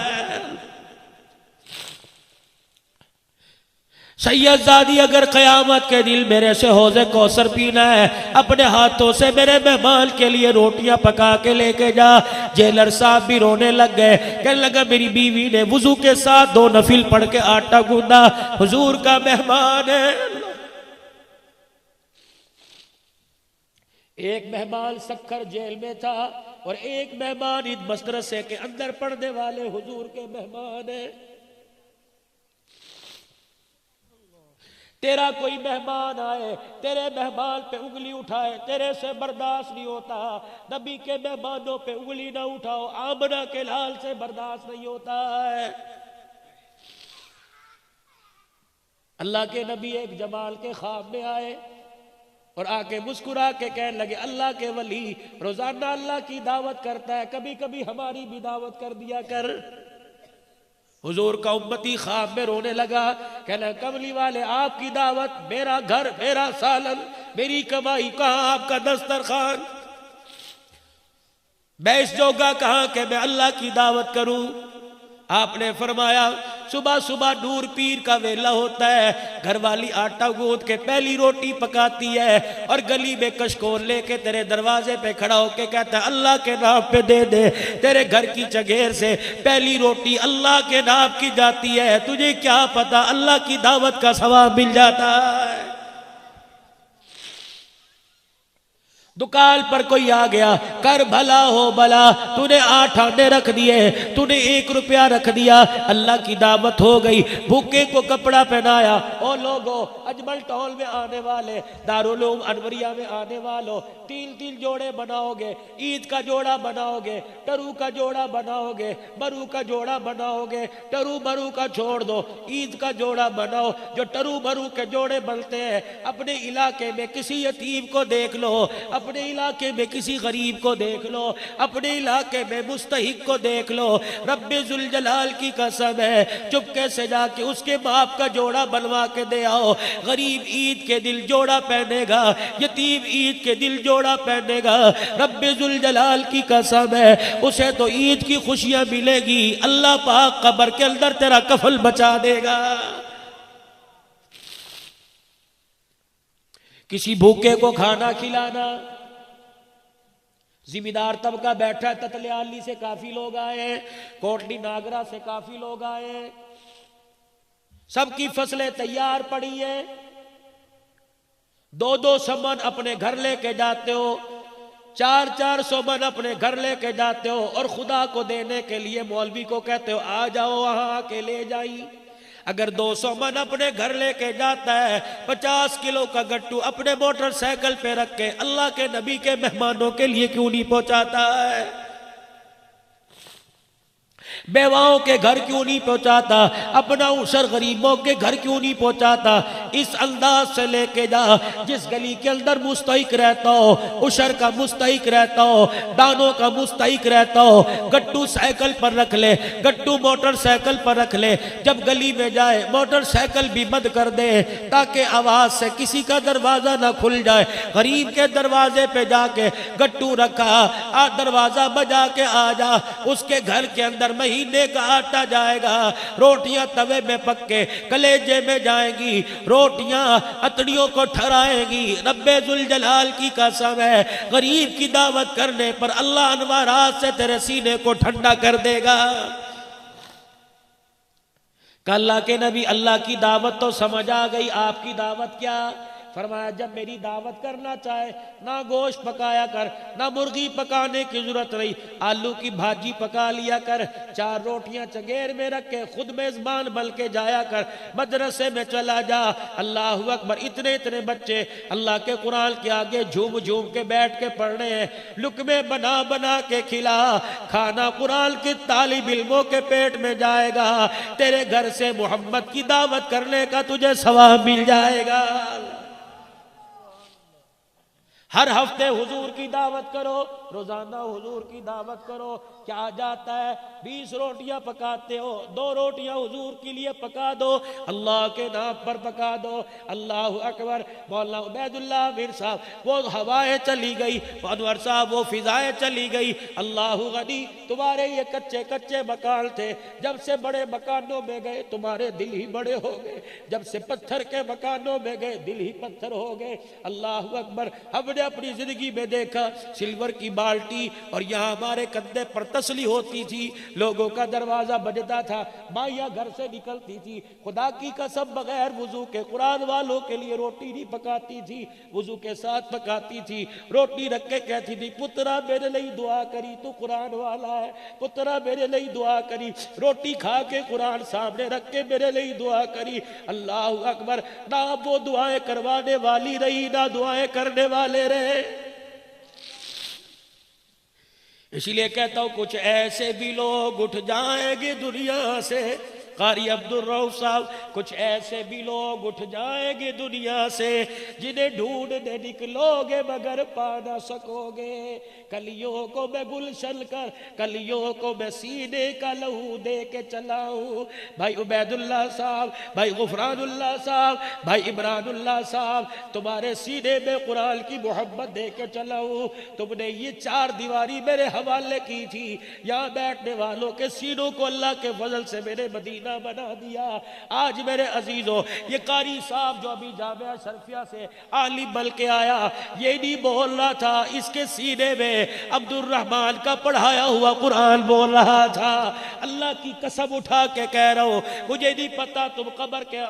सैयदजादी अगर क़यामत के दिन मेरे से हौज़े कौसर पीना है, अपने हाथों से मेरे मेहमान के लिए रोटियां पका के लेके जा। जेलर साहब भी रोने लग गए। कहने लगा मेरी बीवी ने वुजू के साथ 2 नफिल पढ़ के आटा गूंदा, हुजूर का मेहमान है। एक मेहमान सक्खर जेल में था और एक मेहमान इस मदरसे के अंदर पढ़ने वाले हुजूर के मेहमान है। तेरा कोई मेहमान आए, तेरे मेहमान पे उंगली उठाए, तेरे से बर्दाश्त नहीं होता। नबी के मेहमानों पे उंगली ना उठाओ, आमना के लाल से बर्दाश्त नहीं होता है। अल्लाह के नबी एक जमाल के ख्वाब में आए और आके मुस्कुरा के कहने लगे, अल्लाह के वली रोजाना अल्लाह की दावत करता है, कभी कभी हमारी भी दावत कर दिया कर। हुजूर का उम्मती ख्वाब में रोने लगा। कहना कमली वाले आपकी दावत, मेरा घर, मेरा सालन, मेरी कमाई, कहाँ आपका दस्तरखान, मैं इस जोगा कहाँ के मैं अल्लाह की दावत करूं। आपने फरमाया सुबह सुबह नूर पीर का वेला होता है, घर वाली आटा गूंथ के पहली रोटी पकाती है और गली में कशकोर लेके तेरे दरवाजे पे खड़ा होके कहता है अल्लाह के नाम पे दे दे। तेरे घर की चगेर से पहली रोटी अल्लाह के नाम की जाती है, तुझे क्या पता अल्लाह की दावत का सवाब मिल जाता है। दुकान पर कोई आ गया, कर भला हो भला, तूने 8 आने रख दिए, तूने 1 रुपया रख दिया, अल्लाह की दावत हो गई। भूखे को कपड़ा पहनाया। ओ लोगो, अजमल टॉल में आने वाले, दारुल उलूम अनवरिया में आने वालों, 3-3 जोड़े बनाओगे, ईद का जोड़ा बनाओगे, टरू का जोड़ा बनाओगे, मरू का जोड़ा बनाओगे, टरू मरू का छोड़ दो, ईद का जोड़ा बनाओ। जो टरू मरू के जोड़े बनते हैं, अपने इलाके में किसी यतीम को देख लो, अपने इलाके में किसी गरीब को देख लो, अपने इलाके में मुस्तहिक को देख लो। रब्बे जुल जलाल की कसम है, चुपके से जाके उसके बाप का जोड़ा बनवा के दे आओ। गरीब ईद के दिल जोड़ा पहनेगा, यतीम ईद के दिल जोड़ा पहनेगा। रब्बे जुल जलाल की कसम है, उसे तो ईद की खुशियां मिलेगी, अल्लाह पाक कब्र के अंदर तेरा कफल बचा देगा। किसी भूखे को खाना खिलाना। जिम्मेदार तबका बैठा है, ततलियाली से काफी लोग आए हैं, कोटली नागरा से काफी लोग आए हैं, सबकी फसलें तैयार पड़ी है, 200 मन अपने घर लेके जाते हो, 400 मन अपने घर लेके जाते हो और खुदा को देने के लिए मौलवी को कहते हो आ जाओ वहां आके ले जाई। अगर 200 मन अपने घर लेके जाता है, 50 किलो का गट्टू अपने मोटरसाइकिल पे रख के अल्लाह के नबी के मेहमानों के लिए क्यों नहीं पहुंचाता है? बेवाओं के घर क्यों नहीं पहुंचाता? अपना उसर गरीबों के घर क्यों नहीं पहुंचाता? इस अंदाज से लेके जा, जिस गली के अंदर मुस्तहिक रहता हो, उसर का मुस्तहिक रहता हो, दानों का मुस्तहिक रहता हो, गट्टू साइकिल पर रख ले, गट्टू मोटरसाइकिल पर रख ले, जब गली में जाए मोटरसाइकिल भी बंद कर दे ताकि आवाज से किसी का दरवाजा ना खुल जाए। गरीब के दरवाजे पे जाके गट्टू रखा, दरवाजा बजा के आ जा, उसके घर के अंदर महीने का आटा जाएगा, रोटियां तवे में पक के कलेजे में जाएंगी, रोटियां अतड़ियों को ठहराएंगी। रब्बे जुल जलाल की कसम है, गरीब की दावत करने पर अल्लाह अनवारात से तेरे सीने को ठंडा कर देगा। अल्लाह के नबी, अल्लाह की दावत तो समझ आ गई, आपकी दावत क्या? फरमाया जब मेरी दावत करना चाहे ना गोश्त पकाया कर, ना मुर्गी पकाने की जरूरत नहीं, आलू की भाजी पका लिया कर, 4 रोटियां चंगेर में रख के खुद मेजबान बन के जाया कर, मदरसे में चला जा। अल्लाह अकबर। इतने इतने बच्चे अल्लाह के कुरान के आगे झूम झूम के बैठ के पढ़ रहे हैं, लुकमे बना बना के खिला, खाना कुरान की तालिब इल्मों के पेट में जाएगा, तेरे घर से मोहम्मद की दावत करने का तुझे सवाब मिल जाएगा। हर हफ्ते हुजूर की दावत करो, रोजाना हुजूर की दावत करो। क्या जाता है? 20 रोटियां पकाते हो, 2 रोटियां हुजूर के लिए पका दो, अल्लाह के नाम पर पका दो। अल्लाह अकबर। मौलाना उबैदुल्लाह अमीर साहब, वो हवाएं चली गई, अनवर साहब वो फिजाएं चली गई। अल्लाह गनी, तुम्हारे ये कच्चे कच्चे मकान थे, जब से बड़े मकानों में गए तुम्हारे दिल ही बड़े हो गए, जब से पत्थर के मकानों में गए दिल ही पत्थर हो गए। अल्लाह अकबर। हमने अपनी जिंदगी में देखा सिल्वर की बाल्टी और यहाँ हमारे कंधे पर तसली होती थी, लोगों का दरवाजा बजता था, माइया घर से निकलती थी, खुदा की कसम बगैर वुजू के कुरान वालों के लिए रोटी नहीं पकाती थी, वुजू के साथ पकाती थी। रोटी रख के कहती थी पुत्रा मेरे लिए दुआ करी, तू कुरान वाला है, पुत्रा मेरे लिए दुआ करी। रोटी खा के कुरान सामने रख के मेरे लिए दुआ करी। अल्लाह अकबर। ना वो दुआएं करवाने वाली रही, ना दुआएं करने वाले रहे। इसलिए कहता हूं कुछ ऐसे भी लोग उठ जाएंगे दुनिया से, कारी अब्दुल रऊफ साहब, कुछ ऐसे भी लोग उठ जाएंगे दुनिया से जिन्हें ढूंढने निकलोगे मगर पा ना सकोगे। कलियों को मैं गुलशन कर, कलियों को मैं सीने का लहू दे के चलाऊं। भाई उबैदुल्लाह साहब, भाई गुफरानुल्लाह साहब, भाई इमरानुल्लाह साहब, तुम्हारे सीने में कुरान की मोहब्बत दे के चलाऊं। तुमने ये 4 दीवारी मेरे हवाले की थी, यहाँ बैठने वालों के सीनों को अल्लाह के फजल से मेरे मदीना बना दिया। आज मेरे अजीजों, ये कारी साहब जो अभी जामिया शरफिया से आलिम बल के आया, ये नहीं बोल रहा था, इसके सीने में अब्दुल रहमान का पढ़ाया हुआ कुरान बोल रहा था। अल्लाह की कसम उठा के कह रहा हूं, मुझे नहीं पता तुम कब्र के,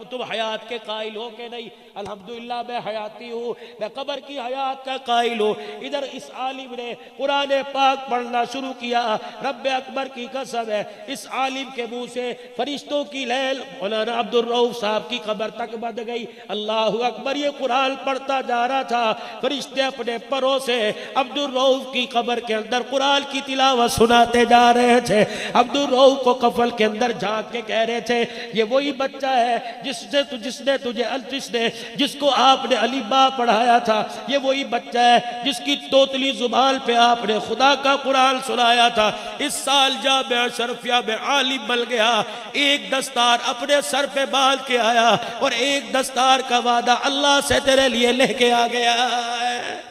तुम हयात के कायल हो के नहीं, अल्हम्दुलिल्लाह मैं हयाती हूँ, मैं कब्र की हयात का कायल हूँ। इधर इस आलिम ने कुरान पाक पढ़ना शुरू किया, रब्बे अकबर की कसम है इस आलिम के मुंह से फरिश्तों की लैल मौलाना अब्दुल रऊफ साहब की कब्र तक बंध गई। अल्लाह अकबर। ये कुरान पढ़ता जा रहा था, फरिश्ते अपने परों से अब्दुल रऊफ की कब्र के अंदर कुरान की तिलावत सुनाते जा रहे थे। अब्दुल रऊफ को कफल के अंदर झांक के कह रहे थे ये वही बच्चा है जिसको आपने अलीबा पढ़ाया था, ये वही बच्चा है जिसकी तोतली जुबान पे आपने खुदा का कुरान सुनाया था। इस साल जामिया शरफिया में आलिम बन गया, एक दस्तार अपने सर पे बांध के आया और एक दस्तार का वादा अल्लाह से तेरे लिए लेके आ गया है।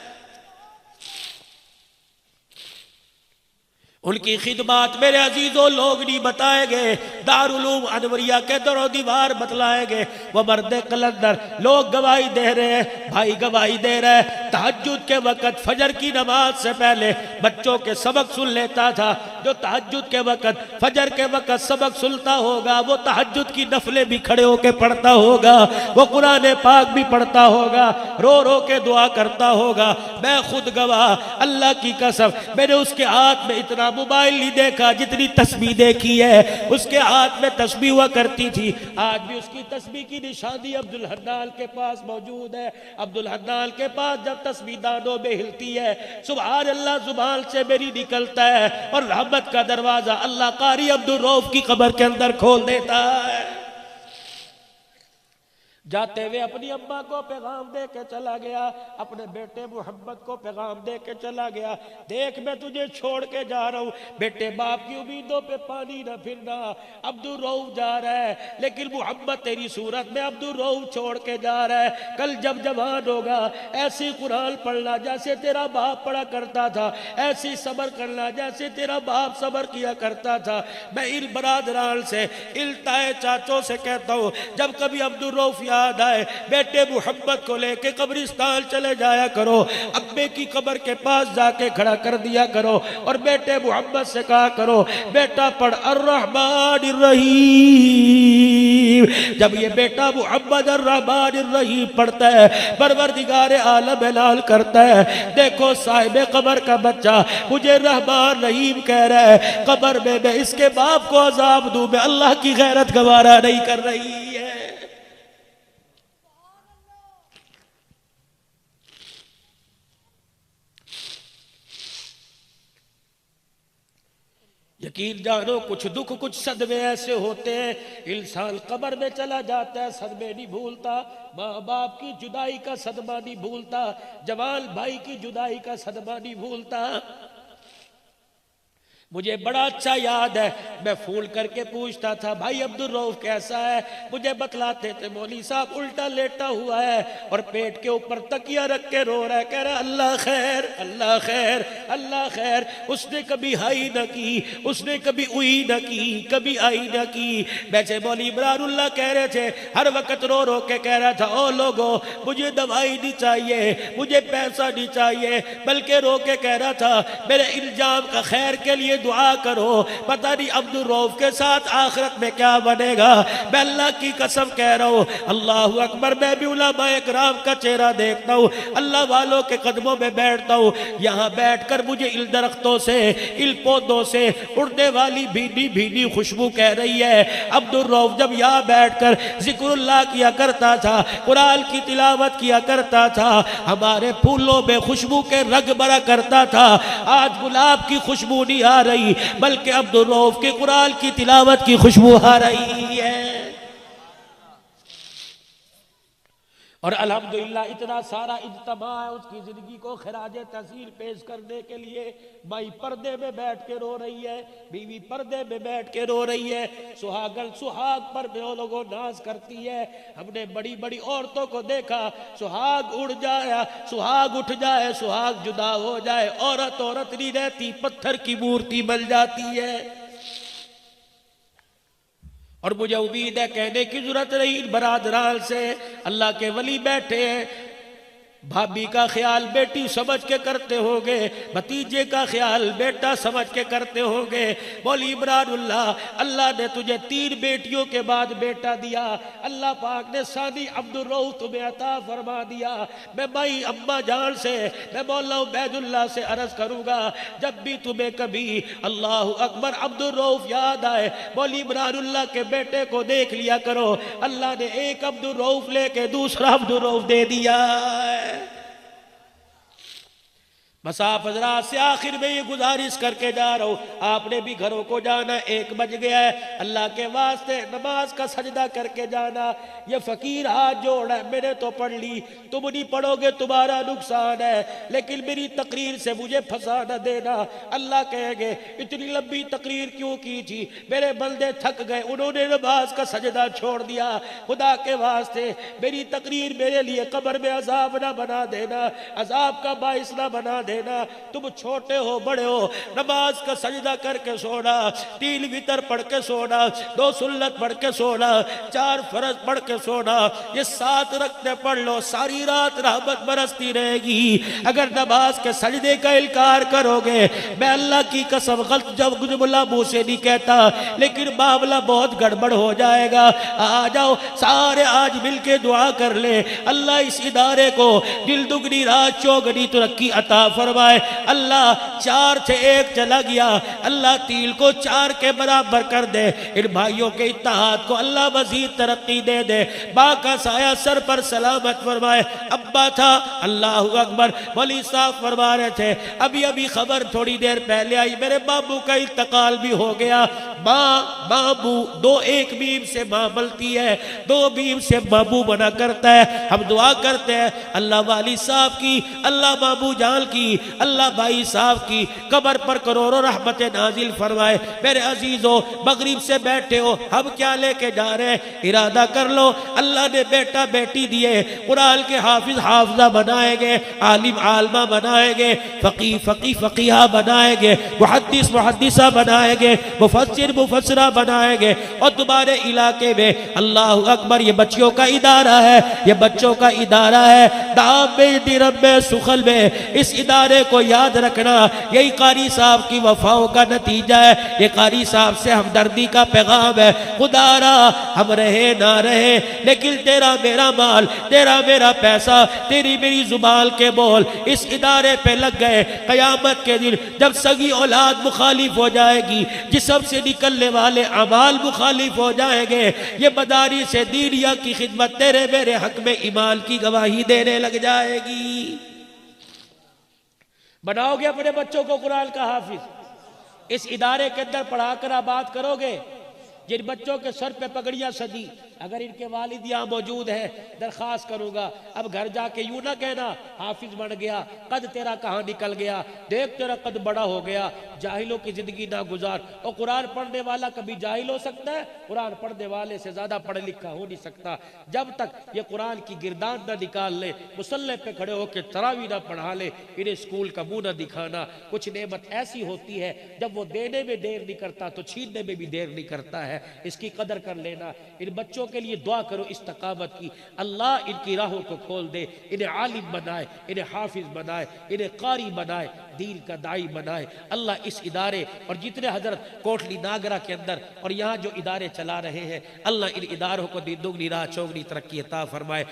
उनकी खिदमत मेरे अजीजों लोग नहीं बताए गए, दारुल उलूम अनवरिया के दरो दीवार बतलाए गए। वह मर्द कलंदर लोग गवाही दे रहे हैं, भाई गवाही दे रहे हैं। तहज्जुद के वक़्त फजर की नमाज से पहले बच्चों के सबक सुन लेता था। जो तहज्जुद के वक़्त फजर के वक़्त सबक सुनता होगा वो तहज्जुद की नफलें भी खड़े होकर पढ़ता होगा, वो कुरान पाक भी पढ़ता होगा, रो रो के दुआ करता होगा। मैं खुद गवाह, अल्लाह की कसम, मैंने उसके हाथ में इतना मोबाइल नहीं देखा जितनी तस्बीह देखी है। उसके हाथ में तस्बीह हुआ करती थी, आज भी उसकी तस्बीह की निशानी अब्दुल हन्नान के पास मौजूद है। अब्दुल हन्नान के पास जब तस्बीह दानों में हिलती है, सुभान अल्लाह जुबान से मेरी निकलता है और रहमत का दरवाजा अल्लाह कारी अब्दुल रऊफ की कब्र के अंदर खोल देता है। जाते हुए अपनी अम्मा को पैगाम दे के चला गया, अपने बेटे मोहम्मद को पैगाम दे के चला गया, देख मैं तुझे छोड़ के जा रहा हूँ, बेटे बाप की उम्मीदों पे पानी न फिरना। अब्दुल रऊफ जा रहा है लेकिन मोहम्मद तेरी सूरत में अब्दुल रऊफ छोड़ के जा रहा है। कल जब जवान होगा ऐसी कुरान पढ़ना जैसे तेरा बाप पढ़ा करता था, ऐसी सब्र करना जैसे तेरा बाप सब्र किया करता था। मैं इन बरादरान से, इल्ताए चाचों से कहता हूँ, जब कभी अब्दुल रऊफ याद आए बेटे मोहम्मद को लेके कब्रिस्तान चले जाया करो, अब्बे की कब्र के पास जाके खड़ा कर दिया करो और बेटे मोहम्मद से कहा करो बेटा पढ़ अर्रहमानिर रहीम। जब ये बेटा मोहम्मद अर्रहमानिर रहीम पढ़ता है, परवरदिगार आलम ऐलान करता है, देखो साहिब कब्र का बच्चा मुझे रहमान रहीम कह रहा है, कब्र में मैं इसके बाप को अजाब दूं, मैं अल्लाह की गैरत गवारा नहीं कर रही है। यकीन जानो कुछ दुख कुछ सदमे ऐसे होते हैं, इंसान कब्र में चला जाता है, सदमे नहीं भूलता, माँ बाप की जुदाई का सदमा नहीं भूलता, जवान भाई की जुदाई का सदमा नहीं भूलता। मुझे बड़ा अच्छा याद है, मैं फोन करके पूछता था भाई अब्दुल रऊफ कैसा है, मुझे बतलाते थे मौली साहब उल्टा लेटा हुआ है और पेट के ऊपर तकिया रख के रो रहा है, कह रहा अल्लाह खैर अल्लाह खैर अल्लाह खैर। उसने कभी हाई न की, उसने कभी उई न की, कभी आई न की। वैसे मौली इमरानुल्लाह कह रहे थे, हर वक्त रो रो के कह रहा था ओ लोगो मुझे दवाई नहीं चाहिए, मुझे पैसा नहीं चाहिए, बल्कि रो के कह रहा था मेरे इल्जाम का खैर के लिए दुआ करो, पता नहीं अब्दुल रऊफ के साथ आखिरत में क्या बनेगा। मैं अल्लाह की कसम कह रहा हूँ, अल्लाह अकबर, मैं भी उलमाए किराम का चेहरा देखता हूँ, अल्लाह वालों के कदमों में बैठता हूँ, यहाँ बैठकर मुझे इल दरख्तों से, इल पौधों से उड़ने वाली भीनी भीनी खुशबू कह रही है। अब्दुल रऊफ जब यहाँ बैठकर जिक्रुल्लाह किया करता था, कुरान की तिलावत किया करता था, हमारे फूलों में खुशबू के रग बरा करता था। आज गुलाब की खुशबू नहीं आ रही बल्कि अब्दुल रऊफ के कुरान की तिलावत की खुशबू आ रही है। और अल्हम्दुलिल्लाह इतना सारा इज्तिमा है उसकी जिंदगी को खिराज तहसील पेश करने के लिए। माई पर्दे में बैठ के रो रही है, बीवी पर्दे में बैठ के रो रही है, सुहागन सुहाग पर लोगों नाज करती है। हमने बड़ी बड़ी औरतों को देखा, सुहाग उड़ जाए, सुहाग उठ जाए, सुहाग जुदा हो जाए, औरत औरत नहीं रहती, पत्थर की मूर्ति बन जाती है। और मुझे उम्मीद है कहने की जरूरत नहीं बरादरान से, अल्लाह के वली बैठे हैं, भाभी का ख्याल बेटी समझ के करते होंगे, भतीजे का ख्याल बेटा समझ के करते होंगे। बोली इमरानुल्लाह, अल्लाह ने तुझे 3 बेटियों के बाद बेटा दिया, अल्लाह पाक ने सादी अब्दुल रऊफ तुम्हें अता फरमा दिया। मैं भाई अम्मा जान से, मैं मौला उबैदुल्लाह से अर्ज करूंगा, जब भी तुम्हें कभी अल्लाह अकबर अब्दुल रऊफ याद आए, बोली इमरानुल्लाह के बेटे को देख लिया करो। अल्लाह ने एक अब्दुल रऊफ लेके दूसरा अब्दुल रऊफ दे दिया है। मसाफ हजरात से आखिर में ये गुजारिश करके जा रहा हूँ, आपने भी घरों को जाना, 1 बज गया है, अल्लाह के वास्ते नमाज का सजदा करके जाना। ये फकीर हाथ जोड़ा है, मैंने तो पढ़ ली, तुम नहीं पढ़ोगे तुम्हारा नुकसान है, लेकिन मेरी तकरीर से मुझे फंसा न देना। अल्लाह कहेंगे इतनी लंबी तकरीर क्यों की थी, मेरे बंदे थक गए, उन्होंने नमाज का सजदा छोड़ दिया। खुदा के वास्ते मेरी तकरीर मेरे लिए कब्र में अजाब ना बना देना, अजाब का बाइस ना बना देना। तुम छोटे हो बड़े हो, नमाज का सजदा करके सोना, 3 वितर पढ़ के सोना, 2 सुन्नत पढ़ के सोना, 4 फर्ज पढ़ के सोना, ये 7 रखते पढ़ लो, सारी रात रहमत बरसती रहेगी। अगर नमाज के सजदे का इनकार करोगे, मैं अल्लाह की कसम गलत जब जुमला मुंह से नहीं कहता, लेकिन मामला बहुत गड़बड़ हो जाएगा। आ जाओ सारे आज मिलके दुआ कर ले, अल्लाह इस इदारे को दिल दुगनी रात चौगनी तरक्की अता फरमाए। अल्लाह 4 से 1 चला गया, अल्लाह 3 को 4 के बराबर कर दे। इन भाइयों के इत्तेहाद को अल्लाह मजीद तरक्की दे दे, माँ का साया सर पर सलामत फरमाए। अब्बा था, अल्लाह अकबर, वली साहब फरमा रहे थे, अभी अभी खबर थोड़ी देर पहले आई, मेरे बाबू का इंतकाल भी हो गया। माँ बाबू 2 एक बीम से माँ बनती है, 2 बीम से बाबू बना करता है। हम दुआ करते हैं अल्लाह वाली साहब की, अल्लाह बाबू जान की, अल्लाह भाई साहब की कब्र पर करोड़ों रहमत नाजिल फरमाए। मेरे अजीजों, मगरिब से बैठे हो, हम क्या लेके जा रहे हैं? इरादा कर लो, अल्लाह ने बेटा बेटी दिए, कुरान के हाफिज हाफजा बनाएंगे, आलिम आलमा बनाएंगे, फकीहा बनाएंगे, मुहद्दिस मुहद्दिसा बनाएंगे, मुफस्सिर मुफस्सिरा बनाएंगे। और तुम्हारे इलाके में अल्लाह अकबर ये बच्चियों का इदारा है, ये बच्चों का इदारा है, दाम में दिरब में सुखल में। इस इदारे को याद रखना, यही कारी साहब की वफाओं का नतीजा है, ये कारी साहब से हमदर्दी का पैगाम है। खुदारा हम रहे ना रहे, लेकिन तेरा मेरा माल, तेरा मेरा पैसा, तेरी मेरी जुबान के बोल इस इदारे पे लग गए। कयामत के दिन जब सगी औलाद मुखालिफ हो जाएगी, जिस्म से निकलने वाले अमाल मुखालिफ हो जाएंगे, ये मदारी से दीनिया की खिदमत तेरे मेरे हक में ईमान की गवाही देने लग जाएगी। बनाओगे अपने बच्चों को कुरान का हाफिज, इस इदारे के अंदर पढ़ाकर आबाद करोगे। जिन बच्चों के सर पे पगड़ियां सजी, अगर इनके वालिद यहाँ मौजूद है, दरखास्त करूंगा अब घर जाके यूं ना कहना हाफिज बन गया, कद तेरा कहाँ निकल गया, देख तेरा कद बड़ा हो गया, जाहिलों की जिंदगी ना गुजार। और कुरान पढ़ने वाला कभी जाहिल हो सकता है? कुरान पढ़ने वाले से ज्यादा पढ़ा लिखा हो नहीं सकता। जब तक ये कुरान की गिरदान ना निकाल ले, मुसल्ले पे खड़े होकर तरावी ना पढ़ा ले, इन्हें स्कूल का मुंह ना दिखाना। कुछ नेमत ऐसी होती है जब वो देने में देर नहीं करता तो छीनने में भी देर नहीं करता है, इसकी कदर कर लेना। इन बच्चों के लिए दुआ करो इस्तकामत की, अल्लाह इनकी राहों को खोल दे, इन्हें आलिम बनाए, इन्हें हाफिज बनाए, इन्हें कारी बनाए, दीन का दाई बनाए। अल्लाह इस इदारे और जितने हजरत कोटली नागरा के अंदर और यहाँ जो इदारे चला रहे हैं, अल्लाह इन इदारों को दिन दुगनी राह चौगनी तरक्की अता फरमाए।